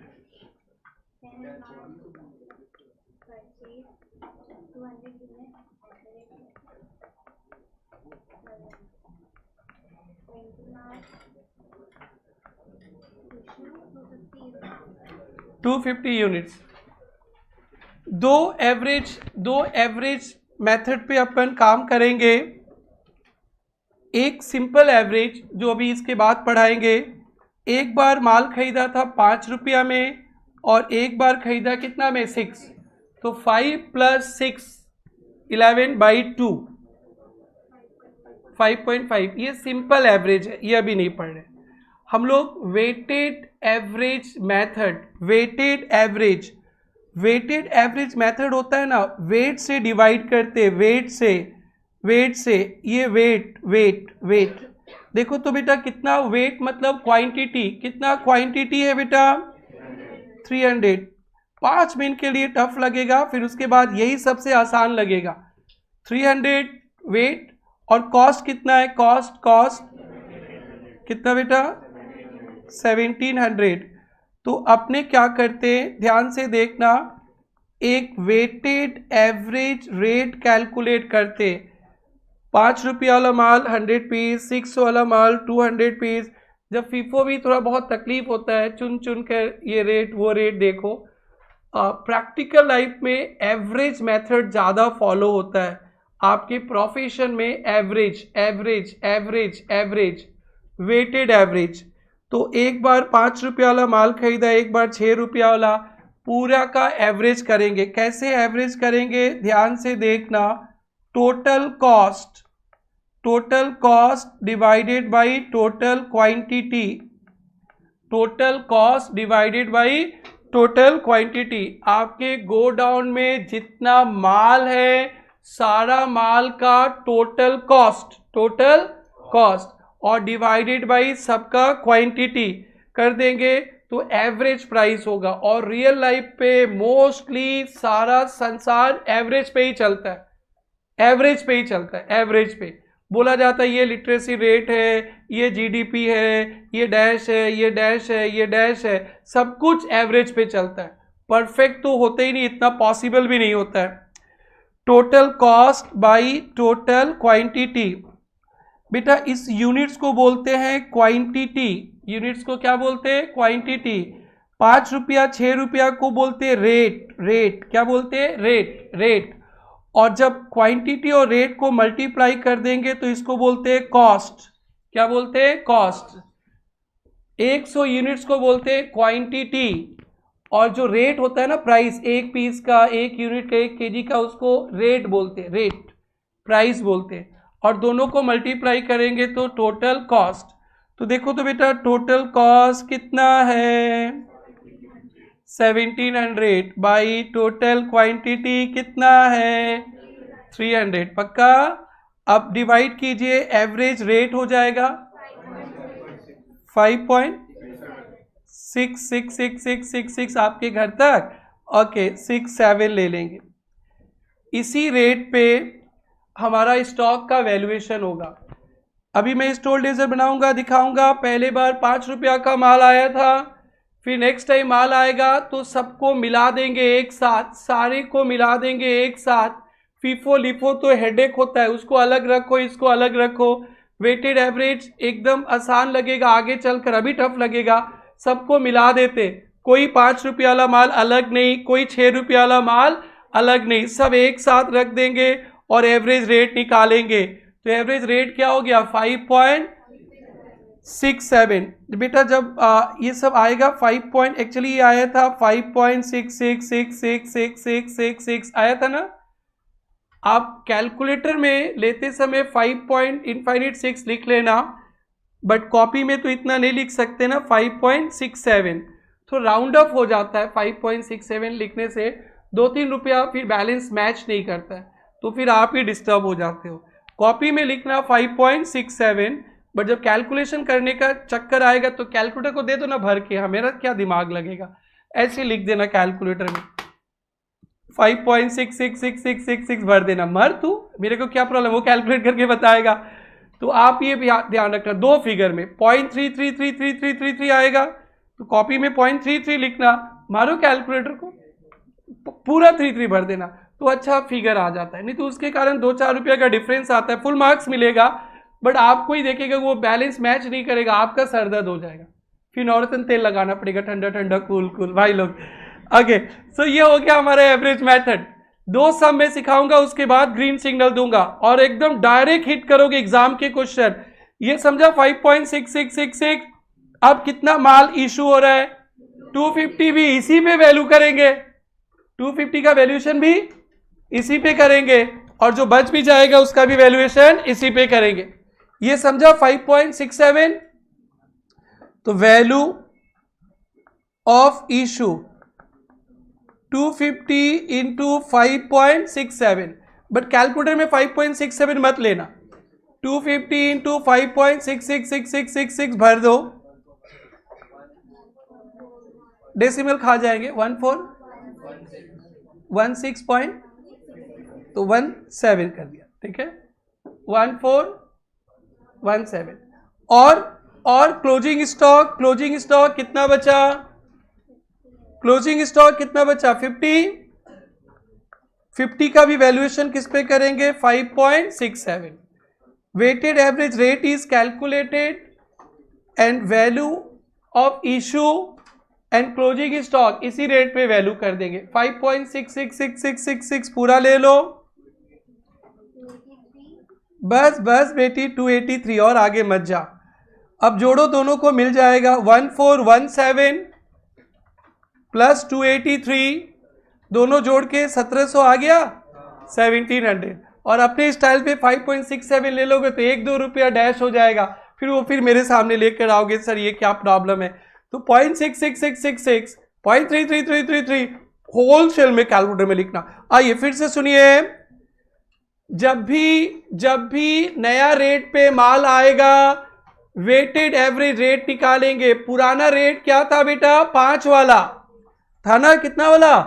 $250 यूनिट्स। दो एवरेज मेथड पे अपन काम करेंगे। एक सिंपल एवरेज जो अभी इसके बाद पढ़ाएंगे, एक बार माल खरीदा था 5 रुपया में और एक बार खरीदा कितना में? 6, तो 5 + 6 11/2 5.5। ये सिंपल एवरेज है, ये अभी नहीं पढ़ रहे हम लोग। Weighted average method, weighted average method होता है ना, वेट से डिवाइड करते हैं, वेट से ये वेट देखो तो बेटा कितना वेट मतलब क्वांटिटी, कितना क्वांटिटी है बेटा? 300। 5 मिनट के लिए टफ लगेगा, फिर उसके बाद यही सबसे आसान लगेगा। 300 वेट और कॉस्ट कितना है? कॉस्ट कितना बेटा? 1700। तो अपने क्या करते हैं, ध्यान से देखना, एक वेटेड एवरेज रेट कैलकुलेट करते। 5 रुपये वाला माल 100 पीस, 6 वाला माल 200 पीस। जब फीफो भी थोड़ा बहुत तकलीफ होता है, चुन कर ये रेट वो रेट देखो। प्रैक्टिकल लाइफ में एवरेज मेथड ज़्यादा फॉलो होता है। आपके प्रोफेशन में एवरेज वेटेड एवरेज। तो एक बार 5 रुपये वाला माल खरीदा, एक बार 6 रुपया वाला, पूरा का एवरेज करेंगे। कैसे एवरेज करेंगे? ध्यान से देखना, total cost divided by total quantity, आपके गोडाउन में जितना माल है, सारा माल का टोटल कॉस्ट और डिवाइडेड बाई सबका क्वांटिटी कर देंगे तो एवरेज प्राइस होगा। और रियल लाइफ पे मोस्टली सारा संसार एवरेज पे ही चलता है, एवरेज पे बोला जाता है। ये लिटरेसी रेट है, ये जीडीपी है, ये डैश है, ये डैश है, ये डैश है, सब कुछ एवरेज पे चलता है। परफेक्ट तो होते ही नहीं, इतना पॉसिबल भी नहीं होता है। Total cost by total quantity, बेटा इस यूनिट्स को बोलते हैं क्वांटिटी। यूनिट्स को क्या बोलते हैं? क्वांटिटी। 5 रुपया 6 रुपया को बोलते हैं रेट। क्या बोलते हैं? रेट। और जब क्वांटिटी और रेट को मल्टीप्लाई कर देंगे तो इसको बोलते हैं कॉस्ट। क्या बोलते हैं? कॉस्ट। 100 यूनिट्स को बोलते हैं क्वांटिटी, और जो रेट होता है ना, प्राइस, एक पीस का, 1 यूनिट का, 1 केजी का, उसको रेट बोलते हैं, रेट प्राइस बोलते हैं। और दोनों को मल्टीप्लाई करेंगे तो टोटल कॉस्ट। तो देखो तो बेटा टोटल कॉस्ट कितना है? 1700 बाई टोटल क्वांटिटी कितना है? 300। पक्का? अब डिवाइड कीजिए, एवरेज रेट हो जाएगा 5.66666 आपके घर तक। ओके, 6-7 ले लेंगे। इसी रेट पे हमारा स्टॉक का वैल्यूएशन होगा। अभी मैं स्टोर लेजर बनाऊंगा, दिखाऊंगा। पहले बार 5 रुपया का माल आया था, फिर नेक्स्ट टाइम माल आएगा तो सबको मिला देंगे एक साथ, सारे को मिला देंगे एक साथ। फीफो लिफो तो हेडेक होता है, उसको अलग रखो, इसको अलग रखो। वेटेड एवरेज एकदम आसान लगेगा आगे चलकर, अभी टफ लगेगा। सबको मिला देते, कोई 5 रुपये वाला माल अलग नहीं, कोई 6 रुपये वाला माल अलग नहीं, सब एक साथ रख देंगे और एवरेज रेट निकालेंगे। तो एवरेज रेट क्या हो गया 5.67। बेटा जब ये सब आएगा 5 एक्चुअली ये आया था 5.66666666 आया था ना। आप कैलकुलेटर में लेते समय 5.6 लिख लेना, बट कॉपी में तो इतना नहीं लिख सकते ना, 5.67 तो राउंड अप हो जाता है। 5.67 लिखने से 2-3 रुपया फिर बैलेंस मैच नहीं करता है, तो फिर आप ही डिस्टर्ब हो जाते हो। कॉपी में लिखना 5.67, बट जब कैलकुलेशन करने का चक्कर आएगा तो कैलकुलेटर को दे दो ना भर के, हाँ मेरा क्या दिमाग लगेगा, ऐसे लिख देना कैलकुलेटर में 5.666666 भर देना। मर तू, मेरे को क्या प्रॉब्लम, वो कैलकुलेट करके बताएगा। तो आप ये ध्यान रखना, दो फिगर में 0.333333 आएगा तो कॉपी में 0.33 लिखना, मारो कैलकुलेटर को पूरा 33 भर देना, तो अच्छा फिगर आ जाता है। नहीं तो उसके कारण 2-4 रुपये का डिफरेंस आता है, फुल मार्क्स मिलेगा बट आपको ही देखेगा वो बैलेंस मैच नहीं करेगा, आपका सर दर्द हो जाएगा, फिर नॉर्थन तेल लगाना पड़ेगा, ठंडा ठंडा कूल कूल भाई लोग। ओके, सो ये हो गया हमारा एवरेज मेथड। 2 सम में सिखाऊंगा, उसके बाद ग्रीन सिग्नल दूंगा और एकदम डायरेक्ट हिट करोगे एग्जाम के क्वेश्चन। ये समझा 5.6666। अब कितना माल इशू हो रहा है 250, भी इसी पे वैल्यू करेंगे, 250 का वैल्यूएशन भी इसी पे करेंगे और जो बच भी जाएगा उसका भी वैल्यूएशन इसी पे करेंगे। ये समझा 5.67। तो value of issue 250 into 5.67, but calculator में 5.67 मत लेना, 250 इंटू 5.666666 भर दो, डेसिमल खा जाएंगे 1416 तो 17 कर दिया, ठीक है 1417। और क्लोजिंग स्टॉक कितना बचा, क्लोजिंग स्टॉक कितना बचा 50 का भी वैल्यूएशन किस पे करेंगे 5.67। Weighted average rate is calculated and value of issue and closing stock इसी रेट पे वैल्यू कर देंगे। 5.666666 पूरा ले लो, बस बेटी 283 और आगे मत जा। अब जोड़ो, दोनों को मिल जाएगा 1417 प्लस 283, दोनों जोड़ के 1700 आ गया 1700। और अपने स्टाइल पे 5.67 ले लोगे तो 1-2 रुपया डैश हो जाएगा, फिर मेरे सामने लेकर आओगे सर ये क्या प्रॉब्लम है। तो 0.66666 0.33333 होलसेल में कैलकुलेटर में लिखना। आइए फिर से सुनिए, जब भी नया रेट पे माल आएगा वेटेड एवरेज रेट निकालेंगे। पुराना रेट क्या था बेटा 5 वाला था ना, कितना वाला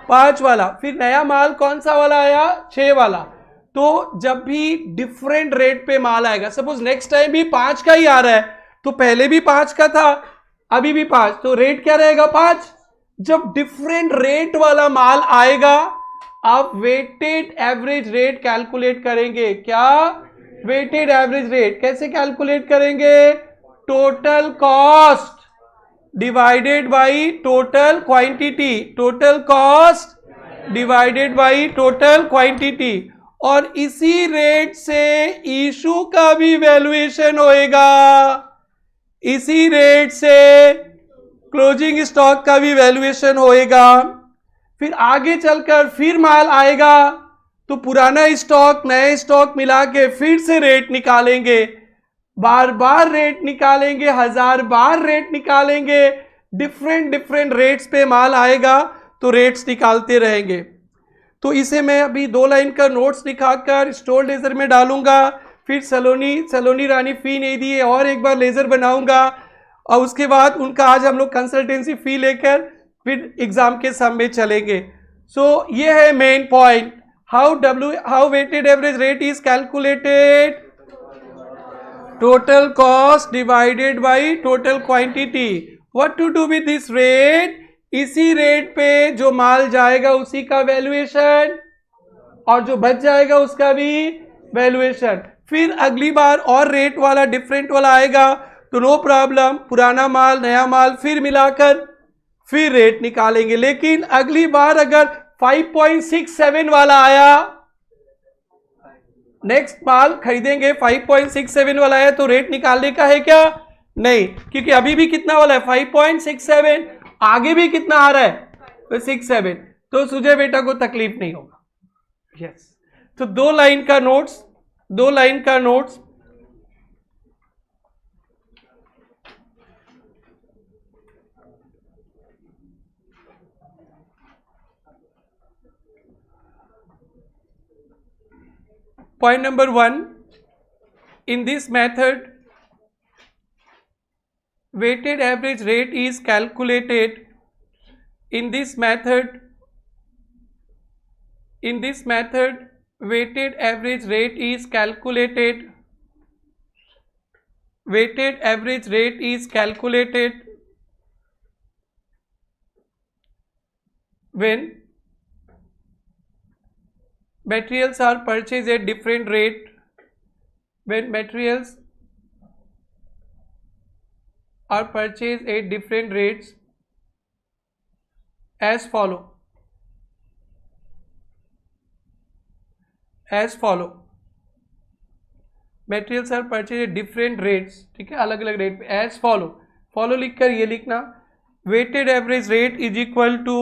5 वाला, फिर नया माल कौन सा वाला आया 6 वाला। तो जब भी डिफरेंट रेट पे माल आएगा, सपोज नेक्स्ट टाइम भी 5 का ही आ रहा है तो पहले भी 5 का था अभी भी 5, तो रेट क्या रहेगा 5। जब डिफरेंट रेट वाला माल आएगा आप वेटेड एवरेज रेट कैलकुलेट करेंगे। क्या वेटेड एवरेज रेट कैसे कैलकुलेट करेंगे, total cost divided by total quantity, total cost divided by total quantity, और इसी रेट से इशू का भी वैल्यूएशन होएगा, इसी रेट से क्लोजिंग स्टॉक का भी वैल्यूएशन होएगा। फिर आगे चलकर फिर माल आएगा तो पुराना स्टॉक नए स्टॉक मिला के फिर से रेट निकालेंगे, बार बार रेट निकालेंगे, 1000 बार रेट निकालेंगे, डिफरेंट रेट्स पे माल आएगा तो रेट्स निकालते रहेंगे। तो इसे मैं अभी 2 लाइन का नोट्स दिखाकर स्टोर लेजर में डालूंगा, फिर सलोनी रानी फी नहीं दी है और एक बार लेजर बनाऊंगा, और उसके बाद उनका आज हम लोग कंसल्टेंसी फी लेकर फिर एग्जाम के सम में चलेंगे। सो ये है main point, how weighted average rate is calculated, total cost divided by total quantity. What to do with this rate, इसी रेट पे जो माल जाएगा उसी का वैल्यूएशन और जो बच जाएगा उसका भी वैल्यूएशन। फिर अगली बार और रेट वाला डिफरेंट वाला आएगा तो नो प्रॉब्लम, पुराना माल नया माल फिर मिलाकर फिर रेट निकालेंगे। लेकिन अगली बार अगर 5.67 वाला आया, नेक्स्ट माल खरीदेंगे 5.67 वाला है तो रेट निकालने का है क्या? नहीं, क्योंकि अभी भी कितना वाला है 5.67, आगे भी कितना आ रहा है 67, तो सुजय बेटा को तकलीफ नहीं होगा। यस, तो दो लाइन का नोट्स, दो लाइन का notes. Point number 1, in this method weighted average rate is calculated. In this method weighted average rate is calculated. Weighted average rate is calculated when materials are purchased at different rate. When materials are purchased at different rates as follow. Materials are purchased at different rates, ठीक है, अलग अलग rate पे। as follow, follow लिखकर ये लिखना, weighted average rate is equal to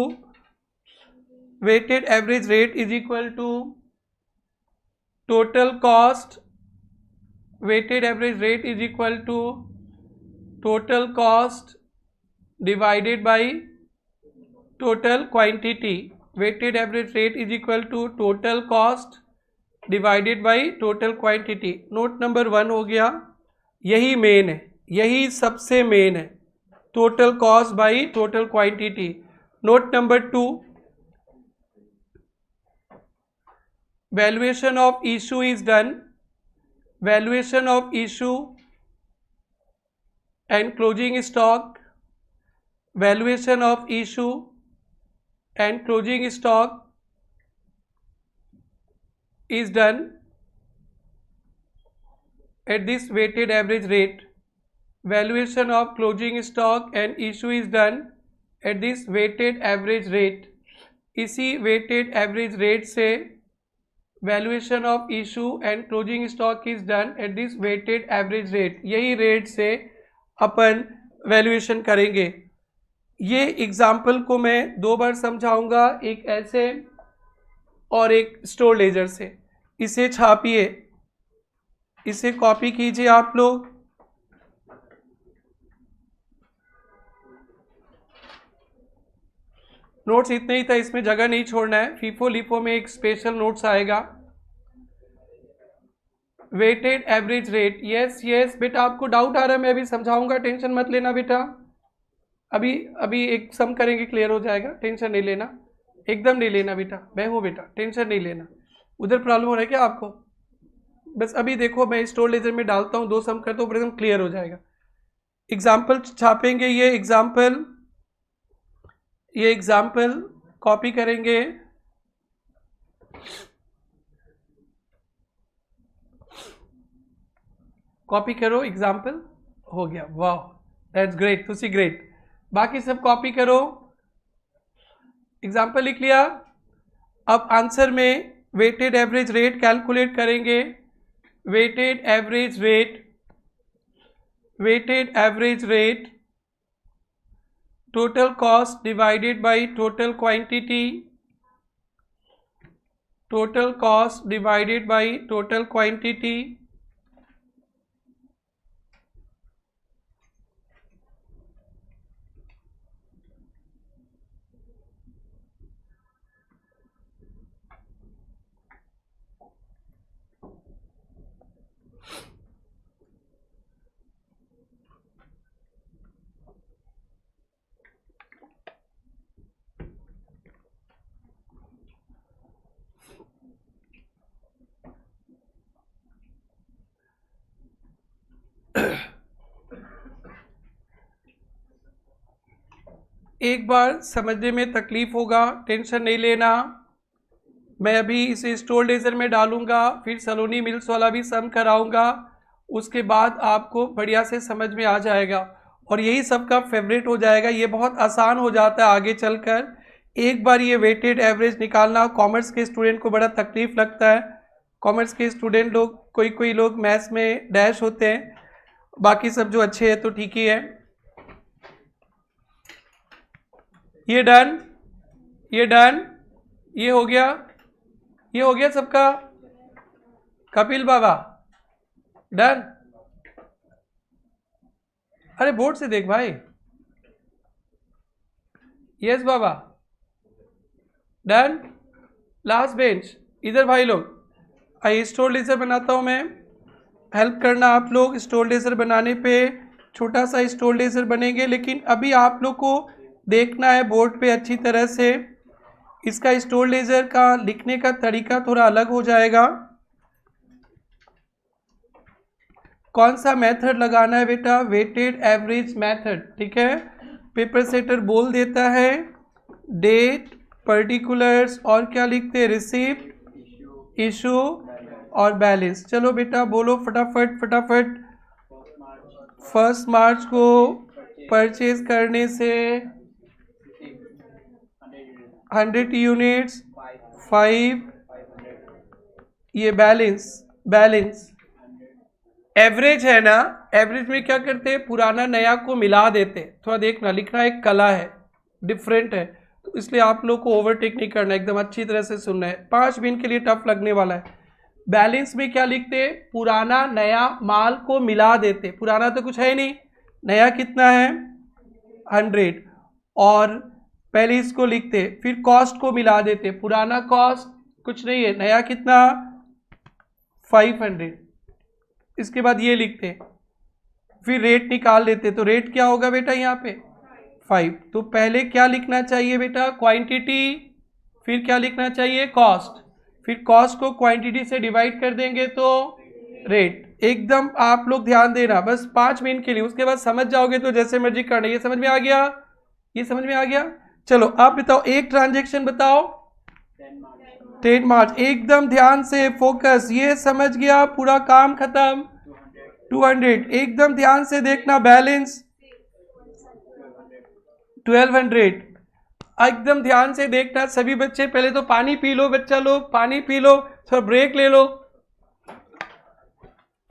total cost. Weighted average rate is equal to total cost divided by total quantity. Weighted average rate is equal to total cost divided by total quantity. Note number 1 हो गया, यही main है, यही सबसे main है, total cost by total quantity. Note number 2, valuation of issue is done, valuation of issue and closing stock, valuation of issue and closing stock is done at this weighted average rate. Valuation of closing stock and issue is done at this weighted average rate. इसी weighted average rate से valuation of issue and closing stock is done at this weighted average rate. यही rate से अपन valuation करेंगे। ये example को मैं 2 बार समझाऊंगा, एक ऐसे और एक स्टोर लेजर से। इसे छापिए, इसे कॉपी कीजिए आप लोग, नोट्स इतने ही था, इसमें जगह नहीं छोड़ना है। फीफो लिफो में एक स्पेशल नोट्स आएगा। वेटेड एवरेज रेट, यस बेटा, आपको डाउट आ रहा है, मैं अभी समझाऊंगा, टेंशन मत लेना बेटा। अभी एक सम करेंगे, क्लियर हो जाएगा, टेंशन नहीं लेना, एकदम नहीं लेना बेटा, मैं हूँ बेटा, टेंशन नहीं लेना। उधर प्रॉब्लम हो रहा है क्या आपको? बस अभी देखो, मैं स्टोर लेजर में डालता हूँ, 2 सम करता हूँ, एकदम क्लियर हो जाएगा। एग्जाम्पल छापेंगे, ये एग्जाम्पल कॉपी करेंगे, कॉपी करो, एग्जाम्पल हो गया, वाह दैट्स ग्रेट, तुसी ग्रेट। बाकी सब कॉपी करो, एग्जाम्पल लिख लिया। अब आंसर में वेटेड एवरेज रेट कैलकुलेट करेंगे। Weighted average rate total cost divided by total quantity, total cost divided by total quantity. एक बार समझने में तकलीफ होगा, टेंशन नहीं लेना। मैं अभी इसे स्टोर लेजर में डालूंगा, फिर सलोनी मिल्स वाला भी सम कराऊंगा, उसके बाद आपको बढ़िया से समझ में आ जाएगा और यही सबका फेवरेट हो जाएगा। ये बहुत आसान हो जाता है आगे चलकर। एक बार ये वेटेड एवरेज निकालना कॉमर्स के स्टूडेंट को बड़ा तकलीफ लगता है। कॉमर्स के स्टूडेंट लोग, कोई लोग मैथ्स में डैश होते हैं, बाकी सब जो अच्छे हैं तो ठीक ही है। ये डन, ये डन, ये हो गया, ये हो गया सबका। कपिल बाबा डन? अरे बोर्ड से देख भाई। यस बाबा डन। लास्ट बेंच इधर भाई लोग। आई स्टोर लेजर बनाता हूं मैं, हेल्प करना आप लोग। स्टोर लेजर बनाने पे छोटा सा स्टोर लेजर बनेंगे, लेकिन अभी आप लोग को देखना है बोर्ड पे अच्छी तरह से। इसका स्टोर लेजर का लिखने का तरीका थोड़ा अलग हो जाएगा। कौन सा मेथड लगाना है बेटा? वेटेड एवरेज मेथड, ठीक है। पेपर सेटर बोल देता है डेट, पर्टिकुलर्स और क्या लिखते हैं? रिसीप्ट, इशू और बैलेंस। चलो बेटा बोलो फटाफट फटाफट। 1 मार्च को परचेज करने से 100 यूनिट्स 5, ये बैलेंस एवरेज है ना। एवरेज में क्या करते हैं? पुराना नया को मिला देते। थोड़ा देखना, लिखना एक कला है, डिफरेंट है, तो इसलिए आप लोग को ओवरटेक नहीं करना, एकदम अच्छी तरह से सुनना है। 5 मिनट के लिए टफ लगने वाला है। बैलेंस में क्या लिखते हैं? पुराना नया माल को मिला देते। पुराना तो कुछ है नहीं, नया कितना है? 100, और पहले इसको लिखते, फिर कॉस्ट को मिला देते। पुराना कॉस्ट कुछ नहीं है, नया कितना? 500। इसके बाद ये लिखते, फिर रेट निकाल लेते। तो रेट क्या होगा बेटा यहाँ पे? 5। तो पहले क्या लिखना चाहिए बेटा? क्वांटिटी। फिर क्या लिखना चाहिए? कॉस्ट। फिर कॉस्ट को क्वांटिटी से डिवाइड कर देंगे तो रेट। एकदम आप लोग ध्यान देना, बस 5 मिनट के लिए, उसके बाद समझ जाओगे तो जैसे मर्जी करना। ये समझ में आ गया? ये समझ में आ गया? चलो आप बताओ, एक ट्रांजेक्शन बताओ। 10 मार्च। एकदम ध्यान से फोकस, ये समझ गया, पूरा काम खत्म। 200। एकदम ध्यान से देखना। बैलेंस 1200। एकदम ध्यान से देखना सभी बच्चे। पहले तो पानी पी लो बच्चा लोग, पानी पी लो, थोड़ा ब्रेक ले लो।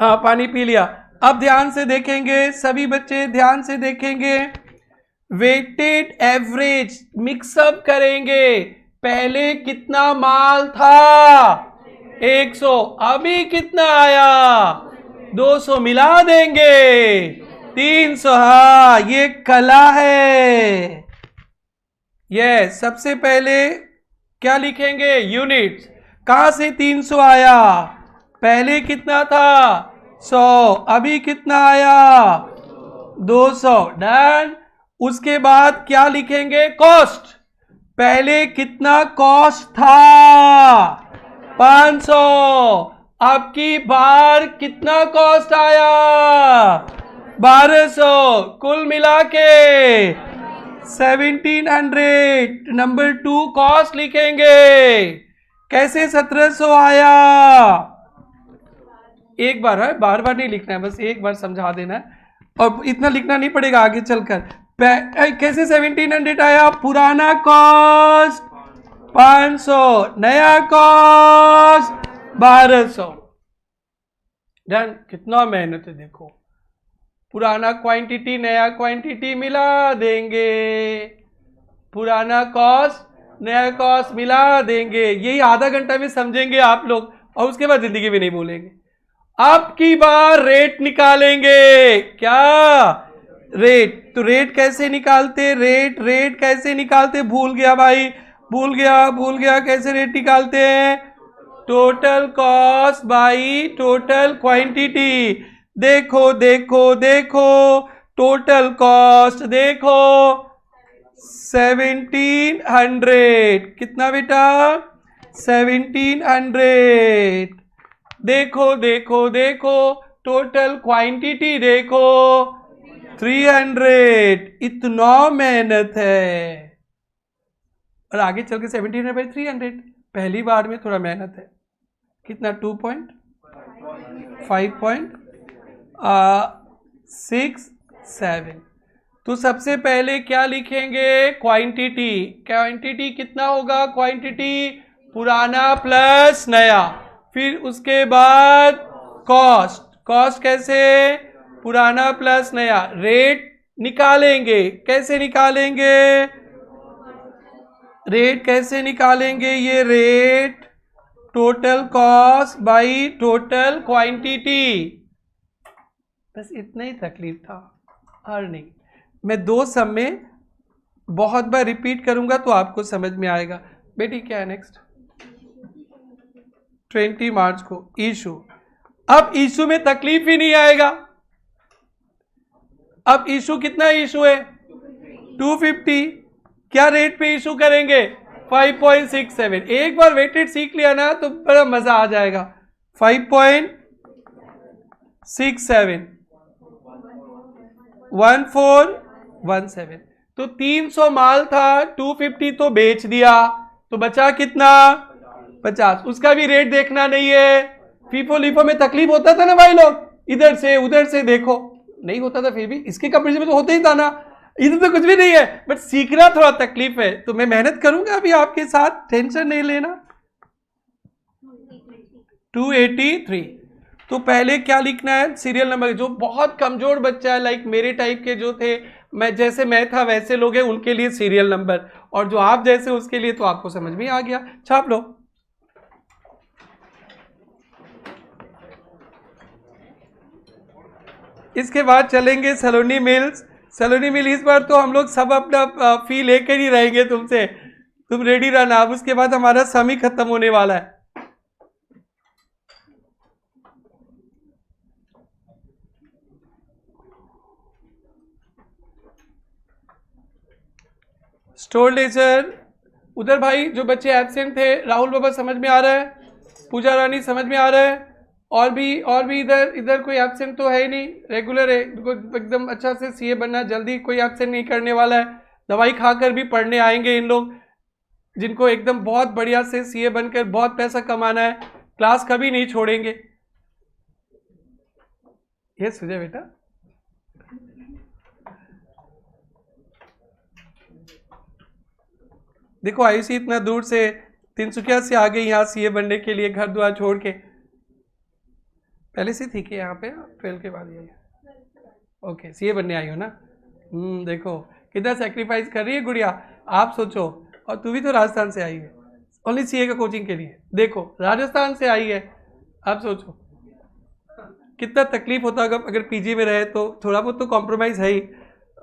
हाँ पानी पी लिया। अब ध्यान से देखेंगे सभी बच्चे, ध्यान से देखेंगे। वेटेड एवरेज मिक्सअप करेंगे। पहले कितना माल था? 100। अभी कितना आया? 200। मिला देंगे 300। हाँ ये कला है। ये सबसे पहले क्या लिखेंगे? यूनिट्स। कहां से 300 आया? पहले कितना था? 100। अभी कितना आया? 200। डन। उसके बाद क्या लिखेंगे? कॉस्ट। पहले कितना कॉस्ट था? 500। अब की बार कितना कॉस्ट आया? 1200। कुल मिला के 1700। नंबर 2 कॉस्ट लिखेंगे। कैसे 1700 आया? एक बार है, बार बार नहीं लिखना है, बस एक बार समझा देना है, और इतना लिखना नहीं पड़ेगा आगे चलकर। कैसे 1700 आया? पुराना कॉस्ट 500, नया कॉस्ट 1200। डन। कितना मेहनत है देखो। पुराना क्वांटिटी नया क्वांटिटी मिला देंगे, पुराना कॉस्ट नया कॉस्ट मिला देंगे। यही आधा घंटा में समझेंगे आप लोग, और उसके बाद जिंदगी में नहीं भूलेंगे। अब की बार रेट निकालेंगे। क्या? रेट। तो रेट कैसे निकालते? रेट कैसे निकालते? भूल गया भाई, भूल गया। कैसे रेट निकालते हैं? Total cost by total quantity. देखो टोटल कॉस्ट देखो 1700। कितना बेटा? 1700। देखो टोटल क्वांटिटी देखो 300। इतना मेहनत है, और आगे चल के 1700 बाई 300 पहली बार में थोड़ा मेहनत है। कितना 2.5.67। तो सबसे पहले क्या लिखेंगे? क्वांटिटी। क्वांटिटी कितना होगा? क्वांटिटी पुराना प्लस नया। फिर उसके बाद कॉस्ट। कॉस्ट कैसे? पुराना प्लस नया। रेट निकालेंगे, कैसे निकालेंगे? रेट कैसे निकालेंगे? ये rate total cost by total quantity. बस इतना ही तकलीफ था और नहीं। मैं 2 सम में बहुत बार रिपीट करूंगा तो आपको समझ में आएगा। बेटी क्या है नेक्स्ट? 20 मार्च को इशू। अब इशू में तकलीफ ही नहीं आएगा। अब इशू कितना इशू है? 250। क्या रेट पे इशू करेंगे? 5.67। एक बार वेटेड सीख लिया ना तो बड़ा मजा आ जाएगा। 5.67 1417। तो 300 माल था, 250 तो बेच दिया, तो बचा कितना? 50। उसका भी रेट देखना नहीं है। फीफो लीफो में तकलीफ होता था ना भाई लोग, इधर से उधर से देखो, नहीं होता था फिर भी इसके कंपेरिजन में तो होता ही था ना। इधर तो कुछ भी नहीं है, बट सीखना थोड़ा तकलीफ है। तो मैं मेहनत करूंगा अभी आपके साथ, टेंशन नहीं लेना। 283। तो पहले क्या लिखना है? Serial number. जो बहुत कमजोर बच्चा है, लाइक मेरे टाइप के जो थे, जैसे मैं था वैसे लोग हैं, उनके लिए सीरियल नंबर, और जो आप जैसे उसके लिए तो आपको समझ में आ गया। छाप लो। इसके बाद चलेंगे सलोनी मिल्स। सलोनी मिल इस बार तो हम लोग सब अपना फी लेकर ही रहेंगे तुमसे, तुम रेडी रहना। अब उसके बाद हमारा समय खत्म होने वाला है। स्टोर लेजर उधर भाई जो बच्चे एब्सेंट थे, राहुल बाबा समझ में आ रहा है? पूजा रानी समझ में आ रहा है? और भी इधर कोई एब्सेंट तो है ही नहीं, रेगुलर है, एकदम अच्छा से सीए बनना, जल्दी कोई एब्सेंट नहीं करने वाला है। दवाई खाकर भी पढ़ने आएंगे इन लोग, जिनको एकदम बहुत बढ़िया से सीए बनकर बहुत पैसा कमाना है, क्लास कभी नहीं छोड़ेंगे। ये सुजय बेटा, देखो आयुषी इतना दूर से तिनसुकिया से आ गई यहाँ सीए बनने के लिए, घर द्वार छोड़ के। पहले से थी कि यहाँ पे 12 के बाद ये ओके सीए बनने आई हो ना। देखो कितना सेक्रीफाइस कर रही है गुड़िया, आप सोचो। और तू भी तो राजस्थान से आई है ओनली सीए का कोचिंग के लिए, देखो राजस्थान से आई है। आप सोचो कितना तकलीफ होता होगा अगर पीजी में रहे तो, थोड़ा बहुत तो कॉम्प्रोमाइज़ है ही,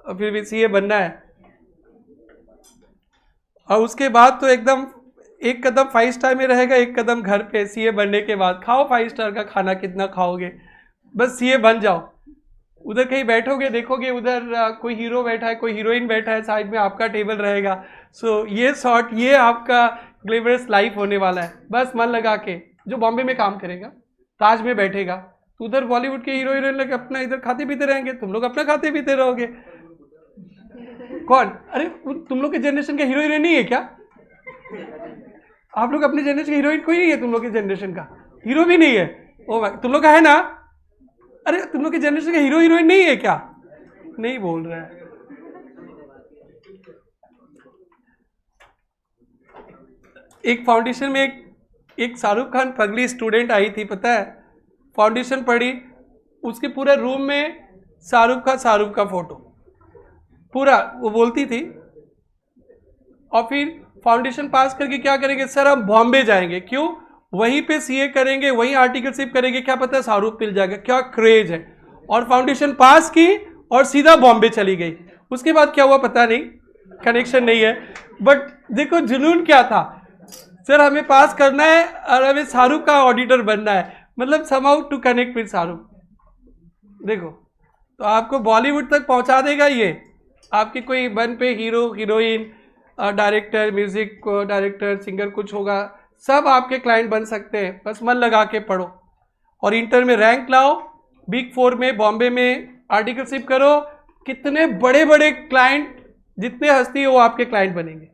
और फिर भी सीए बनना है। और उसके बाद तो एकदम एक कदम 5 स्टार में रहेगा, एक कदम घर पे। सीए बनने के बाद खाओ 5 स्टार का खाना, कितना खाओगे, बस सीए बन जाओ। उधर कहीं बैठोगे, देखोगे उधर कोई हीरो बैठा है, कोई हीरोइन बैठा है, साइड में आपका टेबल रहेगा। सो ये शॉर्ट, ये आपका ग्लैमरस लाइफ होने वाला है। बस मन लगा के, जो बॉम्बे में काम करेगा, ताज में बैठेगा, तो उधर बॉलीवुड के हीरो हीरोइन लोग अपना इधर खाते पीते रहेंगे, तुम लोग अपना खाते पीते रहोगे। कौन? अरे तुम लोग के जनरेशन का हीरो हीरोइन नहीं है क्या? आप लोग अपने जनरेशन का हीरोइन कोई नहीं है? तुम लोग के जनरेशन का हीरो भी नहीं है? ओ भाई तुम लोग का है ना? अरे तुम लोग के जनरेशन का हीरो हीरोइन नहीं है क्या? नहीं बोल रहा है। एक फाउंडेशन में एक शाहरुख खान पगली स्टूडेंट आई थी, पता है? फाउंडेशन पढ़ी, उसके पूरे रूम में शाहरुख का फोटो पूरा, वो बोलती थी। और फिर फाउंडेशन पास करके क्या करेंगे? सर हम बॉम्बे जाएंगे। क्यों? वहीं पे सीए करेंगे, वहीं आर्टिकलशिप करेंगे, क्या पता है शाहरुख मिल जाएगा, क्या क्रेज है। और फाउंडेशन पास की और सीधा बॉम्बे चली गई। उसके बाद क्या हुआ पता नहीं, कनेक्शन नहीं है, बट देखो जुनून क्या था। सर हमें पास करना है और हमें शाहरुख का ऑडिटर बनना है, मतलब somehow to connect with Shahrukh. देखो तो आपको बॉलीवुड तक पहुंचा देगा ये। आपकी कोई बन पे hero heroine, director, music director, singer कुछ होगा, सब आपके क्लाइंट बन सकते हैं। बस मन लगा के पढ़ो और इंटर में रैंक लाओ, बिग 4 में बॉम्बे में आर्टिकलशिप करो। कितने बड़े बड़े क्लाइंट, जितने हस्ती हो वो आपके क्लाइंट बनेंगे।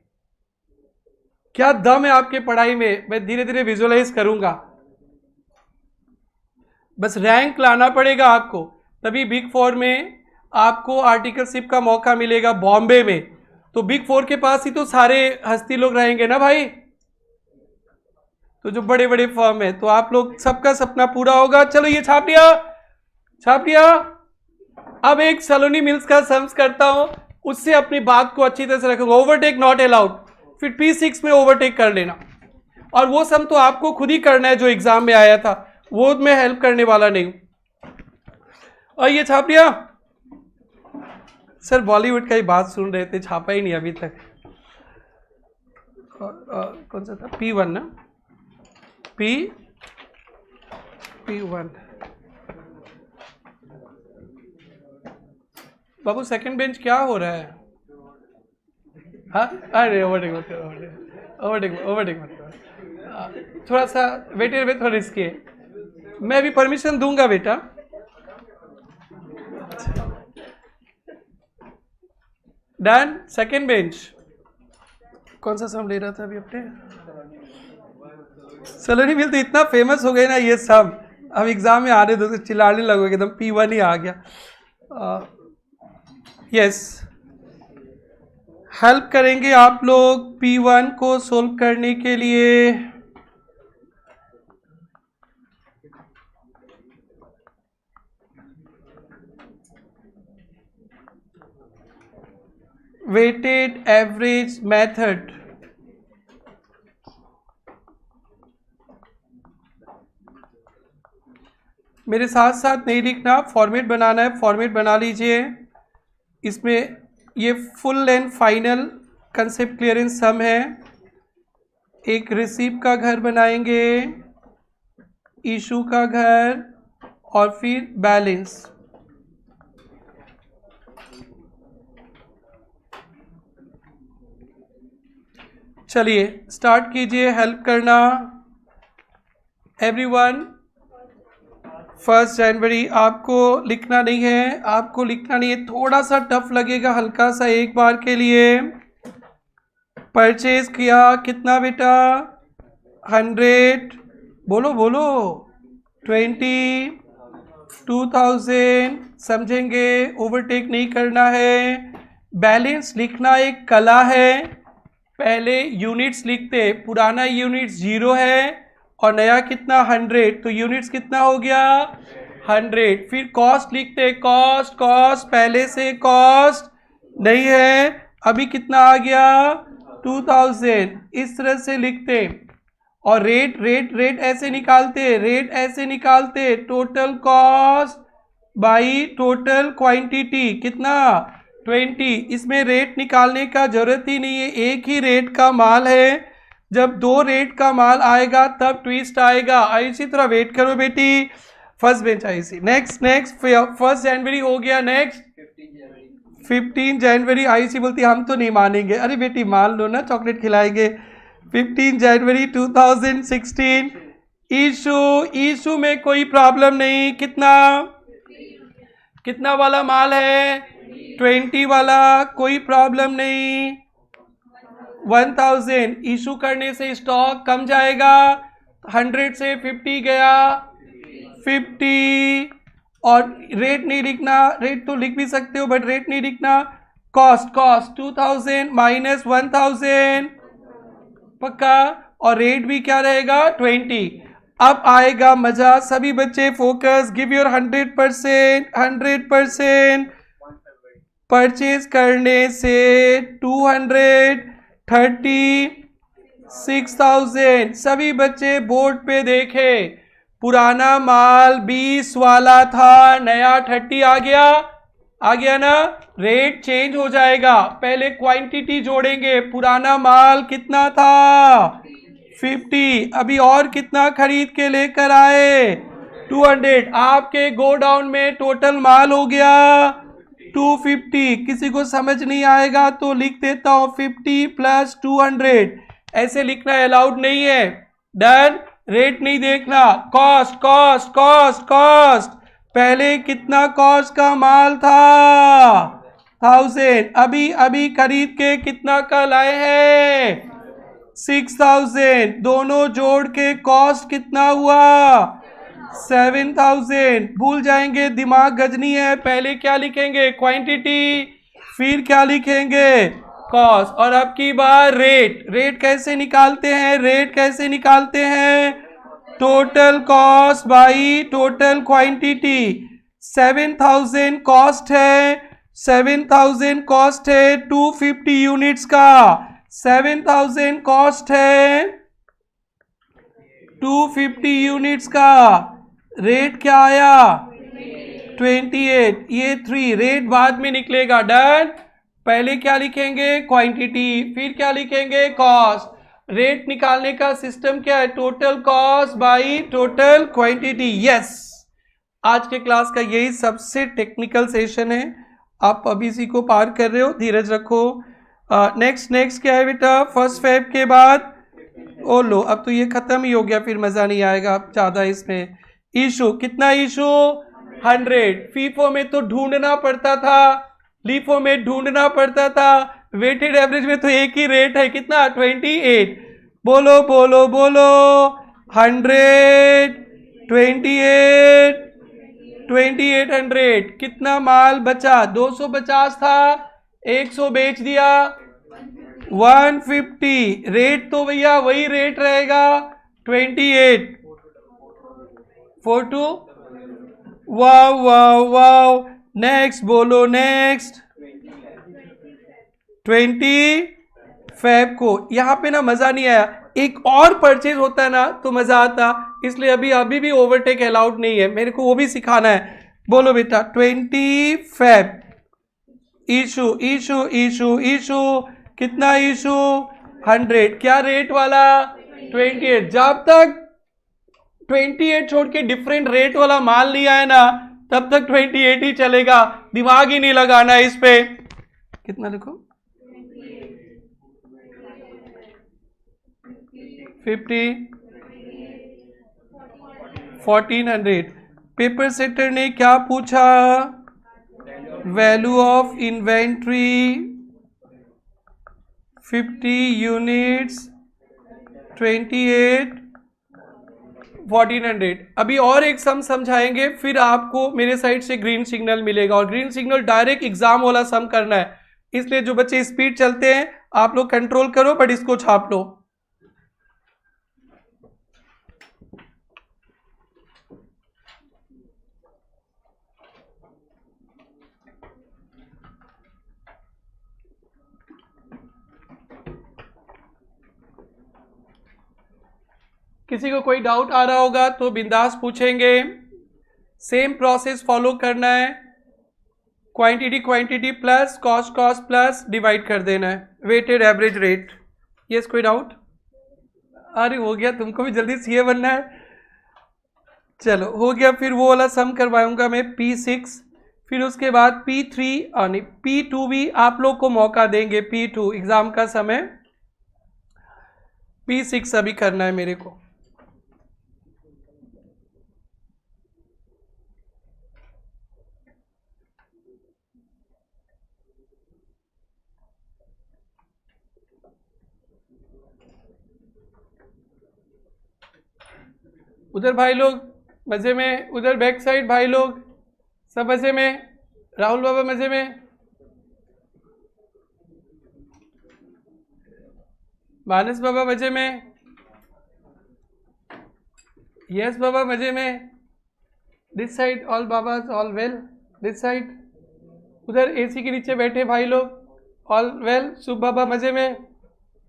क्या दम है आपके पढ़ाई में, मैं धीरे धीरे विजुअलाइज करूंगा। बस रैंक लाना पड़ेगा आपको, तभी बिग फोर में आपको आर्टिकलशिप का मौका मिलेगा बॉम्बे में। तो बिग फोर के पास ही तो सारे हस्ती लोग रहेंगे ना भाई, तो जो बड़े बड़े फर्म है, तो आप लोग सबका सपना पूरा होगा। चलो ये छाप लिया, छाप लिया। अब एक सलोनी मिल्स का सम्स करता हूं, उससे अपनी बात को अच्छी तरह से रखूंगा। ओवरटेक नॉट अलाउड, फिर P6 में ओवरटेक कर लेना, और वो सम तो आपको खुद ही करना है जो एग्जाम में आया था, वो मैं हेल्प करने वाला नहीं हूं। और ये छाप लिया सर, बॉलीवुड का ही बात सुन रहे थे, छापा ही नहीं अभी तक। कौन सा था, P1 ना, P1। बाबू सेकंड बेंच क्या हो रहा है? हाँ, अरे ओवरटेक मत, थोड़ा सा वेटे में थोड़ा रिस्की है, मैं अभी परमिशन दूंगा बेटा। डन। सेकंड बेंच कौन सा सम ले रहा था अभी अपने? सलोनी मिल तो इतना फेमस हो गए ना ये सब, अब एग्जाम में आने दो तो चिल्लाने लगोगे, एकदम P1 ही आ गया। यस, हेल्प करेंगे आप लोग P1 को सोल्व करने के लिए। वेटेड एवरेज मेथड, मेरे साथ साथ नहीं लिखना, फॉर्मेट बनाना है, फॉर्मेट बना लीजिए। इसमें ये full and final concept clearance सम है। एक रिसीव का घर बनाएंगे, इशू का घर, और फिर बैलेंस। चलिए स्टार्ट कीजिए हेल्प करना। एवरीवन, 1 जनवरी आपको लिखना नहीं है, आपको लिखना नहीं है, थोड़ा सा टफ लगेगा हल्का सा एक बार के लिए। परचेज किया कितना बेटा? 100, बोलो बोलो, 20, 2000, समझेंगे, ओवरटेक नहीं करना है। बैलेंस लिखना एक कला है, पहले यूनिट्स लिखते, पुराना यूनिट्स 0 है और नया कितना 100, तो यूनिट्स कितना हो गया 100। फिर कॉस्ट लिखते, कॉस्ट कॉस्ट पहले से कॉस्ट नहीं है, अभी कितना आ गया 2000, इस तरह से लिखते। और रेट रेट रेट ऐसे निकालते, रेट ऐसे निकालते, total cost by total quantity कितना 20। इसमें रेट निकालने का जरूरत ही नहीं है, एक ही रेट का माल है, जब 2 रेट का माल आएगा तब ट्विस्ट आएगा। इसी तरह वेट करो बेटी। First bench IC, next next 1 जनवरी हो गया, नेक्स्ट 15 जनवरी आईसी बोलती हम तो नहीं मानेंगे, अरे बेटी मान लो ना, चॉकलेट खिलाएंगे। 15 जनवरी 2016 इशू, इशू में कोई प्रॉब्लम नहीं, कितना कितना वाला माल है 20 वाला, कोई प्रॉब्लम नहीं। 1000 इशू करने से स्टॉक कम जाएगा, 100 से 50 गया 50, और रेट नहीं लिखना, रेट तो लिख भी सकते हो बट रेट नहीं लिखना। कॉस्ट कॉस्ट 2000 माइनस 1000 पक्का, और रेट भी क्या रहेगा 20। अब आएगा मजा, सभी बच्चे फोकस, गिव योर 100%, 100%। परचेज करने से 236,000, सभी बच्चे बोर्ड पे देखे, पुराना माल 20 वाला था, नया 30 आ गया ना, रेट चेंज हो जाएगा, पहले क्वांटिटी जोड़ेंगे, पुराना माल कितना था 50, अभी और कितना खरीद के लेकर आए 200, आपके गोडाउन में टोटल माल हो गया 250। किसी को समझ नहीं आएगा तो लिख देता हूं 50 प्लस 200, ऐसे लिखना अलाउड नहीं है। डन, रेट नहीं देखना, कॉस्ट कॉस्ट कॉस्ट कॉस्ट, पहले कितना कॉस्ट का माल था 1000, अभी अभी खरीद के कितना का लाए हैं 6000, दोनों जोड़ के कॉस्ट कितना हुआ 7000। भूल जाएंगे, दिमाग गजनी है, पहले क्या लिखेंगे क्वांटिटी, फिर क्या लिखेंगे कॉस्ट। और अब की बार रेट, रेट कैसे निकालते हैं, रेट कैसे निकालते हैं, total cost by total quantity. 7000 cost है, 7000 कॉस्ट है 250 यूनिट्स का, 7000 कॉस्ट है 250 यूनिट्स का, रेट क्या आया 28, ये 3, रेट बाद में निकलेगा, डन। पहले क्या लिखेंगे क्वांटिटी, फिर क्या लिखेंगे कॉस्ट। रेट निकालने का सिस्टम क्या है, total cost by total quantity. Yes, आज के क्लास का यही सबसे टेक्निकल सेशन है, आप अभी इसी को पार कर रहे हो, धीरज रखो। नेक्स्ट क्या है बेटा, फर्स्ट फेब के बाद, ओ लो अब तो ये खत्म ही हो गया, फिर मजा नहीं आएगा अब ज्यादा इसमें। इशू कितना, इशू 100। फीफो में तो ढूंढना पड़ता था, लीफो में ढूंढना पड़ता था, वेटेड एवरेज में तो एक ही रेट है, कितना 28। बोलो बोलो बोलो 100, 28, 2800। कितना माल बचा, 250 था, 100 बेच दिया, 150। रेट तो भैया वही रेट रहेगा 28, 42। वाव वाव वाव, नेक्स्ट बोलो, नेक्स्ट 20 फेब को। यहां पे ना मजा नहीं आया, एक और परचेज होता ना तो मजा आता, इसलिए अभी भी ओवरटेक अलाउड नहीं है, मेरे को वो भी सिखाना है। बोलो बेटा 20 Feb, issue issue issue issue, कितना इशू 100, क्या रेट वाला 28। जब तक 28 छोड़ के डिफरेंट रेट वाला माल नहीं आया ना तब तक 28 ही चलेगा, दिमाग ही नहीं लगाना इस पे। कितना लिखो 50, 1400। पेपर सेटर ने क्या पूछा, वैल्यू ऑफ इन्वेंट्री 50 यूनिट्स 28, 1400। अभी और एक सम समझाएंगे, फिर आपको मेरे साइड से ग्रीन सिग्नल मिलेगा, और ग्रीन सिग्नल डायरेक्ट एग्जाम वाला सम करना है, इसलिए जो बच्चे स्पीड चलते हैं आप लोग कंट्रोल करो, बट इसको छाप लो। किसी को कोई डाउट आ रहा होगा तो बिंदास पूछेंगे, सेम प्रोसेस फॉलो करना है, quantity plus cost plus divide कर देना है, वेटेड एवरेज रेट। यस, कोई डाउट? अरे हो गया, तुमको भी जल्दी सीए बनना है, चलो हो गया। फिर वो वाला सम करवाऊंगा मैं P6, फिर उसके बाद P3 और नहीं P2 भी आप लोग को मौका देंगे, P2 एग्जाम का समय, P6 अभी करना है मेरे को। उधर भाई लोग मजे में, उधर बैक साइड भाई लोग सब मजे में, राहुल बाबा मजे में, मानस बाबा मजे में, यस बाबा मजे में, this side all Baba all well, this side. उधर एसी के नीचे बैठे भाई लोग ऑल वेल, शुभ बाबा मजे में।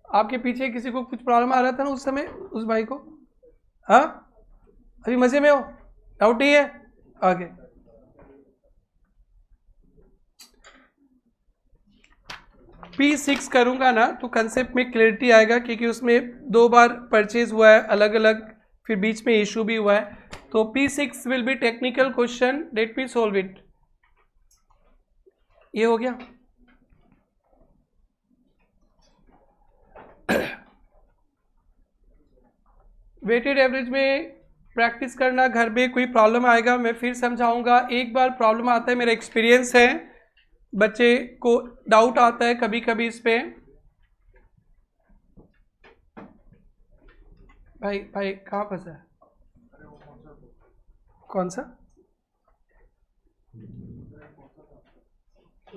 आपके पीछे किसी को कुछ प्रॉब्लम आ रहा था ना उस समय, उस भाई को, हाँ अभी मजे में हो, डाउट नहीं है? आगे P6 करूंगा ना तो कंसेप्ट में क्लैरिटी आएगा, क्योंकि उसमें 2 बार परचेज हुआ है अलग अलग, फिर बीच में इशू भी हुआ है। तो P6 will be technical question, let me solve it. ये हो गया। वेटेड एवरेज में प्रैक्टिस करना, घर में कोई प्रॉब्लम आएगा मैं फिर समझाऊंगा। एक बार प्रॉब्लम आता है, मेरा एक्सपीरियंस है, बच्चे को डाउट आता है कभी कभी इस पे, भाई भाई कहाँ फंसा है? कौन सा?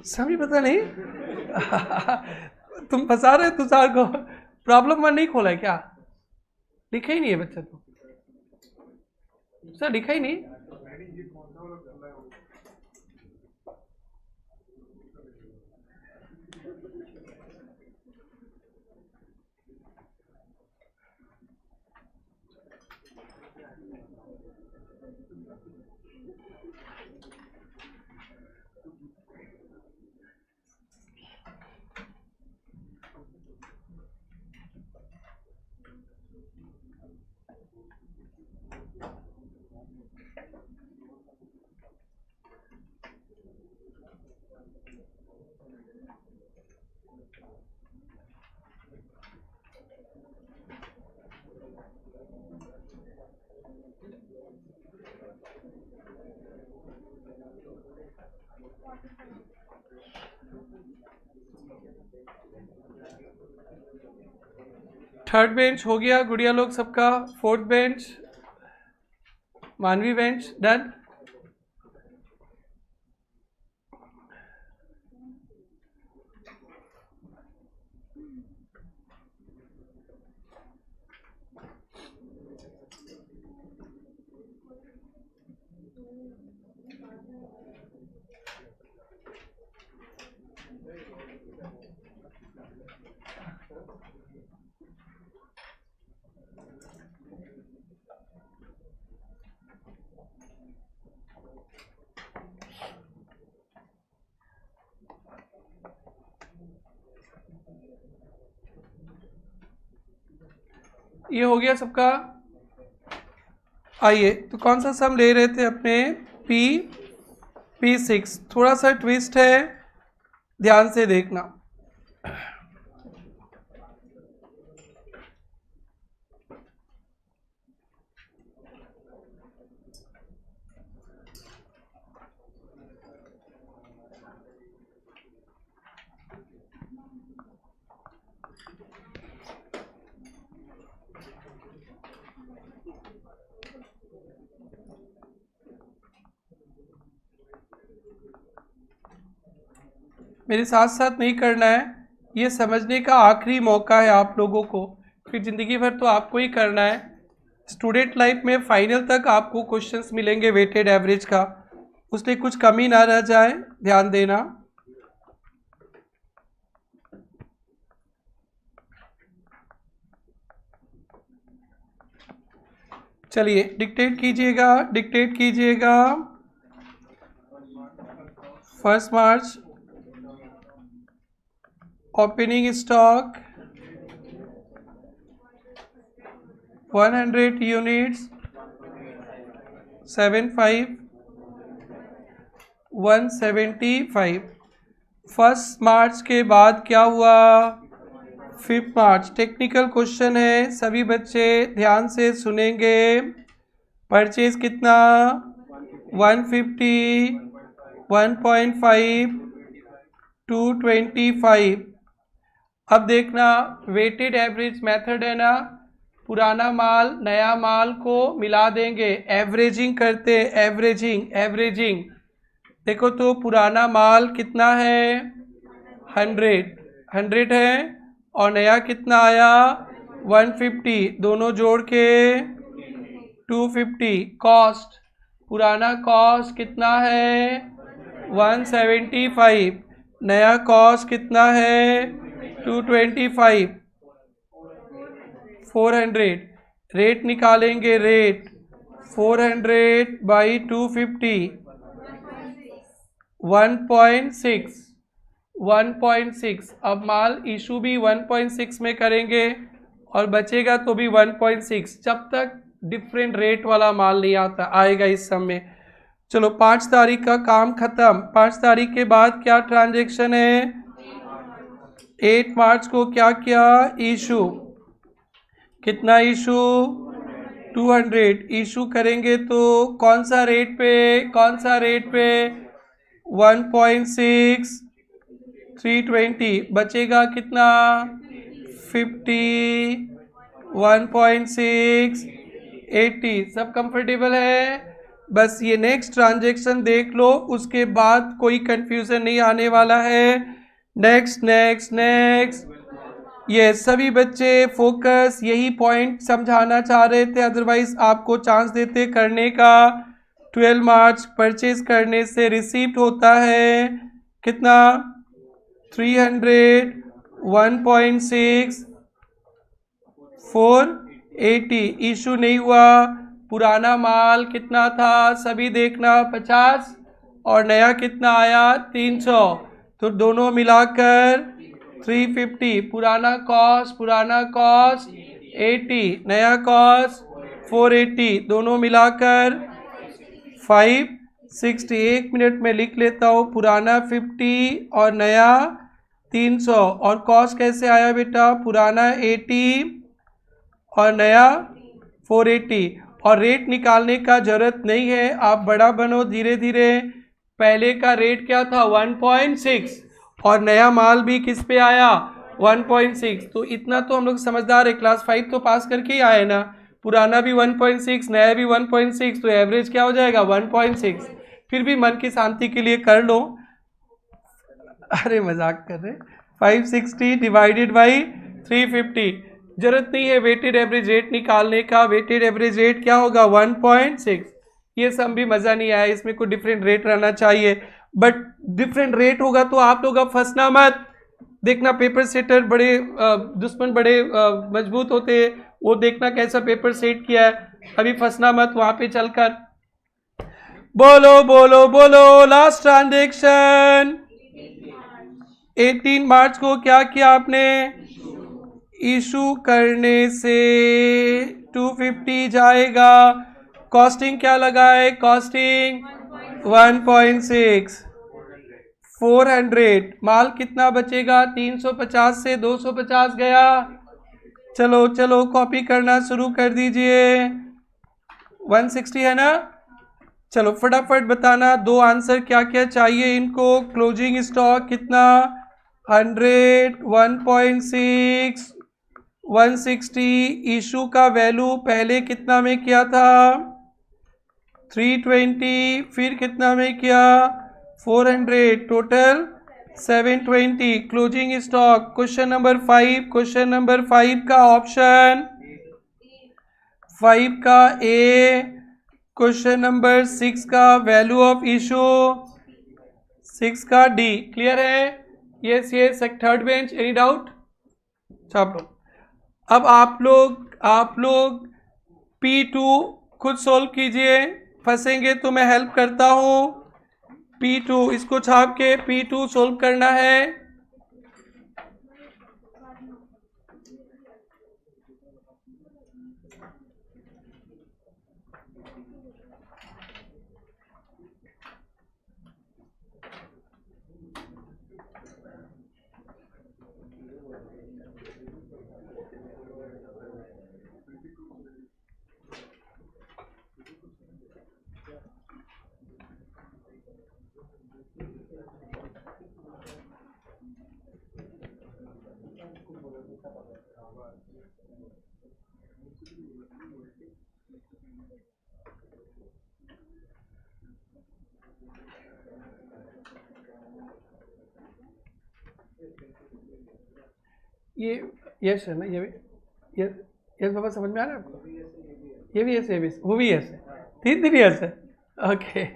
सभी पता नहीं। तुम फंसा रहे हो तुषार को। प्रॉब्लम वन नहीं खोला है क्या? लिखा ही नहीं है बच्चा तो सर, लिखा ही नहीं। थर्ड बेंच हो गया गुड़िया लोग सबका। फोर्थ बेंच, मानवी बेंच डन। ये हो गया सबका। आइए, तो कौन सा सम ले रहे थे अपने? P6। थोड़ा सा ट्विस्ट है, ध्यान से देखना। मेरे साथ साथ नहीं करना है, ये समझने का आखिरी मौका है आप लोगों को, फिर ज़िंदगी भर तो आपको ही करना है। स्टूडेंट लाइफ में फाइनल तक आपको क्वेश्चंस मिलेंगे वेटेड एवरेज का, उसमें कुछ कमी ना रह जाए, ध्यान देना। चलिए डिक्टेट कीजिएगा। 1 मार्च ओपनिंग स्टॉक 100 यूनिट्स 175। 1 मार्च के बाद क्या हुआ? 5 मार्च। टेक्निकल क्वेश्चन है, सभी बच्चे ध्यान से सुनेंगे। परचेज कितना? 150, 1.5, 225। अब देखना, वेटेड एवरेज मेथड है ना, पुराना माल नया माल को मिला देंगे, एवरेजिंग करते, एवरेजिंग। देखो तो पुराना माल कितना है? 100 है, और नया कितना आया? 150, दोनों जोड़ के 250। कॉस्ट, पुराना कॉस्ट कितना है? 175, नया कॉस्ट कितना है? 225। 400, रेट निकालेंगे, रेट 400 बाई 250, 1.6। अब माल इशू भी 1.6 में करेंगे और बचेगा तो भी 1.6, जब तक डिफरेंट रेट वाला माल नहीं आएगा इस सब में। चलो 5 तारीख का काम खत्म। 5 तारीख के बाद क्या ट्रांजैक्शन है? 8 मार्च को क्या किया? इशू। कितना इशू? 200 इशू करेंगे तो कौन सा रेट पे? 1.6, 320। बचेगा कितना? 50, 1.6, 80, सब कंफर्टेबल है। बस ये नेक्स्ट ट्रांजेक्शन देख लो, उसके बाद कोई कंफ्यूजन नहीं आने वाला है। Next next next. ये सभी बच्चे फोकस, यही पॉइंट समझाना चाह रहे थे, अदरवाइज आपको चांस देते करने का। 12 मार्च परचेज करने से रिसीप्ट होता है कितना? 300, 1.6, 480। इशू नहीं हुआ। पुराना माल कितना था सभी देखना, 50, और नया कितना आया 300, तो दोनों मिलाकर 350। पुराना कॉस्ट 80, नया कॉस्ट 480, दोनों मिलाकर 560। 1 मिनट में लिख लेता हूँ, पुराना 50 और नया 300। और कॉस्ट कैसे आया बेटा? पुराना 80 और नया 480। और रेट निकालने का जरूरत नहीं है, आप बड़ा बनो धीरे धीरे। पहले का रेट क्या था? 1.6, और नया माल भी किस पे आया? 1.6। तो इतना तो हम लोग समझदार है, क्लास 5 तो पास करके ही आए ना। पुराना भी 1.6, नया भी 1.6, तो एवरेज क्या हो जाएगा? 1.6। फिर भी मन की शांति के लिए कर लो। अरे मजाक कर रहे। 560 डिवाइडेड बाई 350। जरूरत नहीं है वेटेड एवरेज रेट निकालने का। वेटेड एवरेज रेट क्या होगा? 1.6। ये सब भी मजा नहीं आया, इसमें कोई डिफरेंट रेट रहना चाहिए, बट डिफरेंट रेट होगा तो आप लोग अब फंसना मत। देखना पेपर सेटर बड़े दुश्मन बड़े मजबूत होते हैं, वो देखना कैसा पेपर सेट किया है। अभी फंसना मत वहां पे चलकर। बोलो बोलो बोलो, लास्ट ट्रांजेक्शन 18 मार्च को क्या किया आपने? इशू करने से 250 जाएगा। कॉस्टिंग क्या लगाए? कॉस्टिंग 1.6, 400। माल कितना बचेगा? 350 से 250 गया। चलो चलो कॉपी करना शुरू कर दीजिए। 160 है ना? चलो फटाफट बताना दो आंसर क्या क्या चाहिए इनको। क्लोजिंग स्टॉक कितना? 100, 1.6, 160। इशू का वैल्यू पहले कितना में किया था? 320। फिर कितना में किया? 400। Total 720। Closing stock question number 5। Question number 5 का ऑप्शन 5 का ए। क्वेश्चन नंबर 6 का वैल्यू ऑफ इशू 6 का डी। क्लियर है? Yes yes. Third bench any doubt? चलो अब आप लोग P2 खुद सोल्व कीजिए, फंसेंगे तो मैं हेल्प करता हूँ। P2 इसको छाप के P2 सोल्व करना है। ये यस है ना? ये भी यस। यस बाबा, समझ में आ रहा है आपको? ये भी यस, ये भी वो भी यस है, तीन दिन यस है। ओके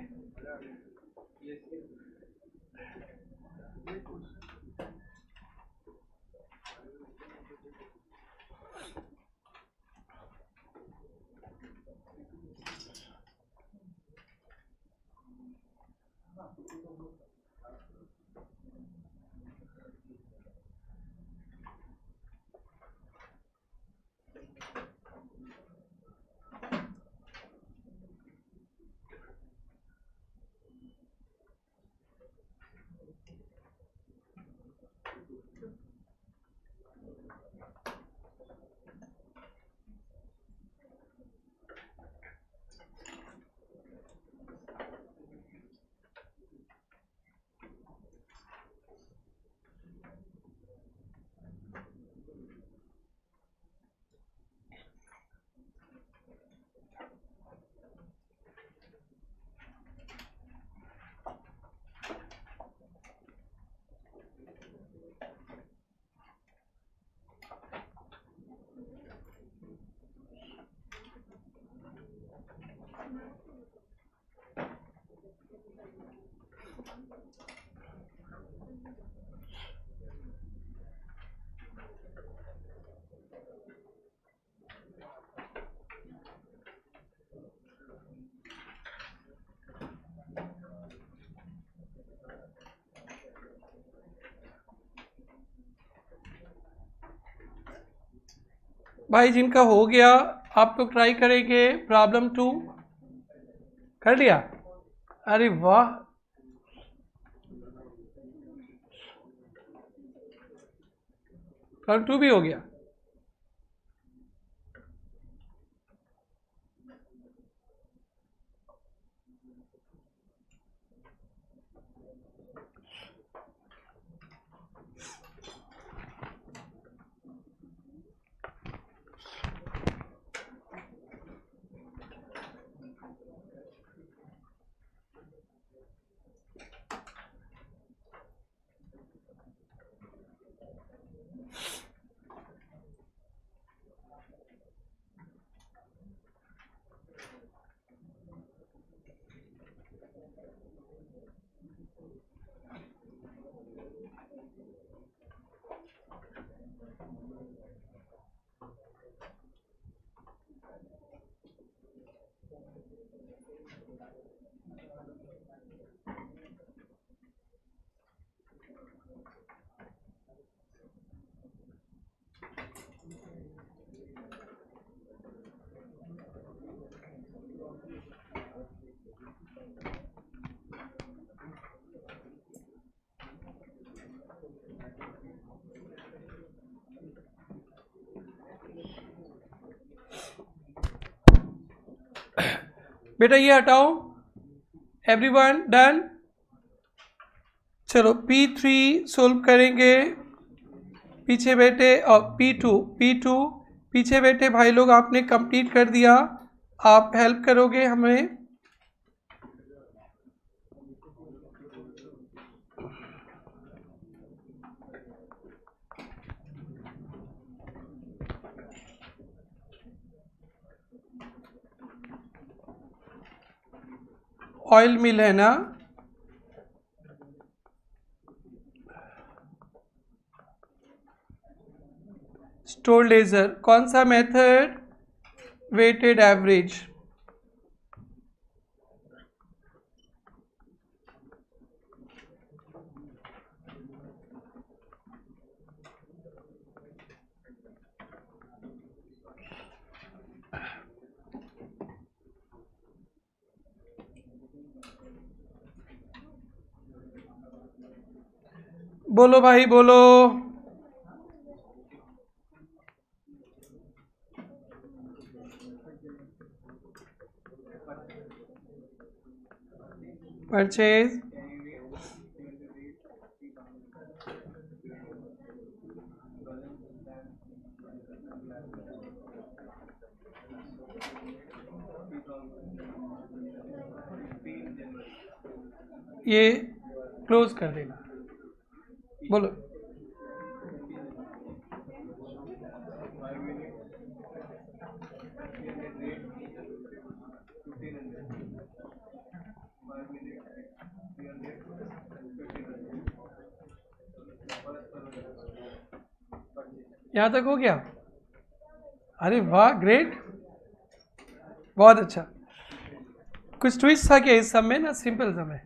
भाई जिनका हो गया आप लोग ट्राई करेंगे प्रॉब्लम 2। कर लिया? अरे वाह, प्रॉब्लम 2 भी हो गया। बेटा ये हटाओ, एवरीवन डन। चलो P3 सोल्व करेंगे। पीछे बैठे और P2 पीछे बैठे भाई लोग आपने कंप्लीट कर दिया, आप हेल्प करोगे हमें। ऑयल मिल है ना? स्टोर लेजर कौन सा मेथड? Weighted average. बोलो भाई बोलो। परचेज ये क्लोज कर देना। बोलो। यहाँ तक हो गया? अरे वाह, ग्रेट, बहुत अच्छा। कुछ ट्विस्ट था क्या इस सब में? ना सिंपल सब है,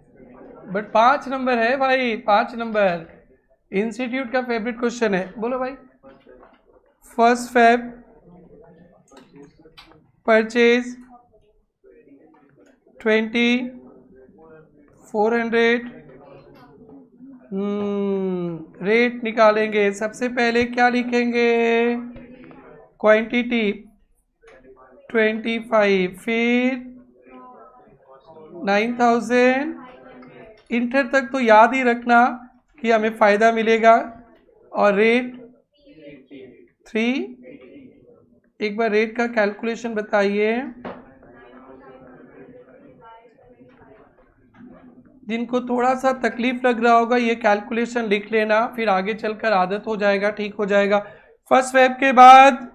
बट 5 नंबर है भाई, 5 नंबर इंस्टीट्यूट का फेवरेट क्वेश्चन है। बोलो भाई। 1 Feb परचेज 20,400। रेट निकालेंगे। सबसे पहले क्या लिखेंगे? क्वांटिटी 25, फिर 9,000। इंटर तक तो याद ही रखना कि हमें फ़ायदा मिलेगा। और रेट 3। एक बार रेट का कैलकुलेशन बताइए। जिनको थोड़ा सा तकलीफ लग रहा होगा ये कैलकुलेशन लिख लेना, फिर आगे चलकर आदत हो जाएगा, ठीक हो जाएगा। 1 Feb के बाद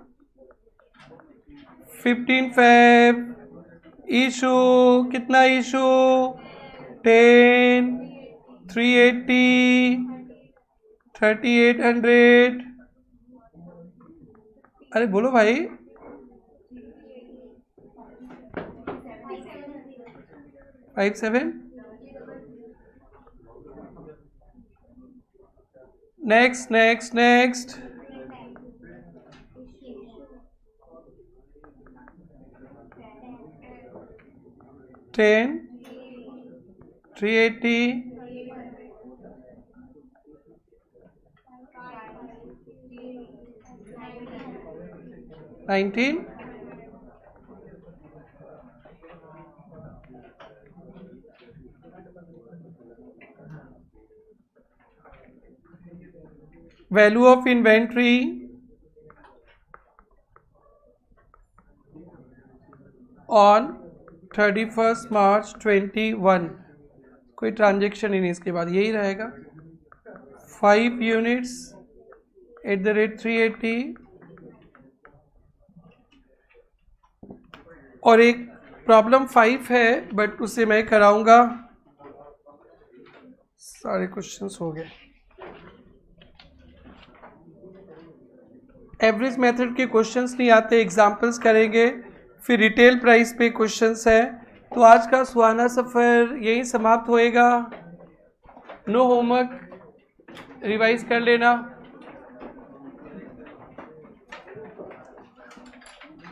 15 Feb इशू कितना? इशू 10, 380, 3800, अरे बोलो भाई, 57, next next next, 10, 380, 19, value of inventory on 31 मार्च 21, कोई ट्रांजेक्शन ही नहीं, इसके बाद यही रहेगा 5 यूनिट्स @380, और एक प्रॉब्लम 5 है बट उसे मैं कराऊंगा। सारे क्वेश्चंस हो गए। एवरेज मेथड के क्वेश्चंस नहीं आते, एग्जाम्पल्स करेंगे, फिर रिटेल प्राइस पे क्वेश्चंस है। तो आज का सुहाना सफ़र यही समाप्त होएगा। नो होमवर्क, रिवाइज कर लेना।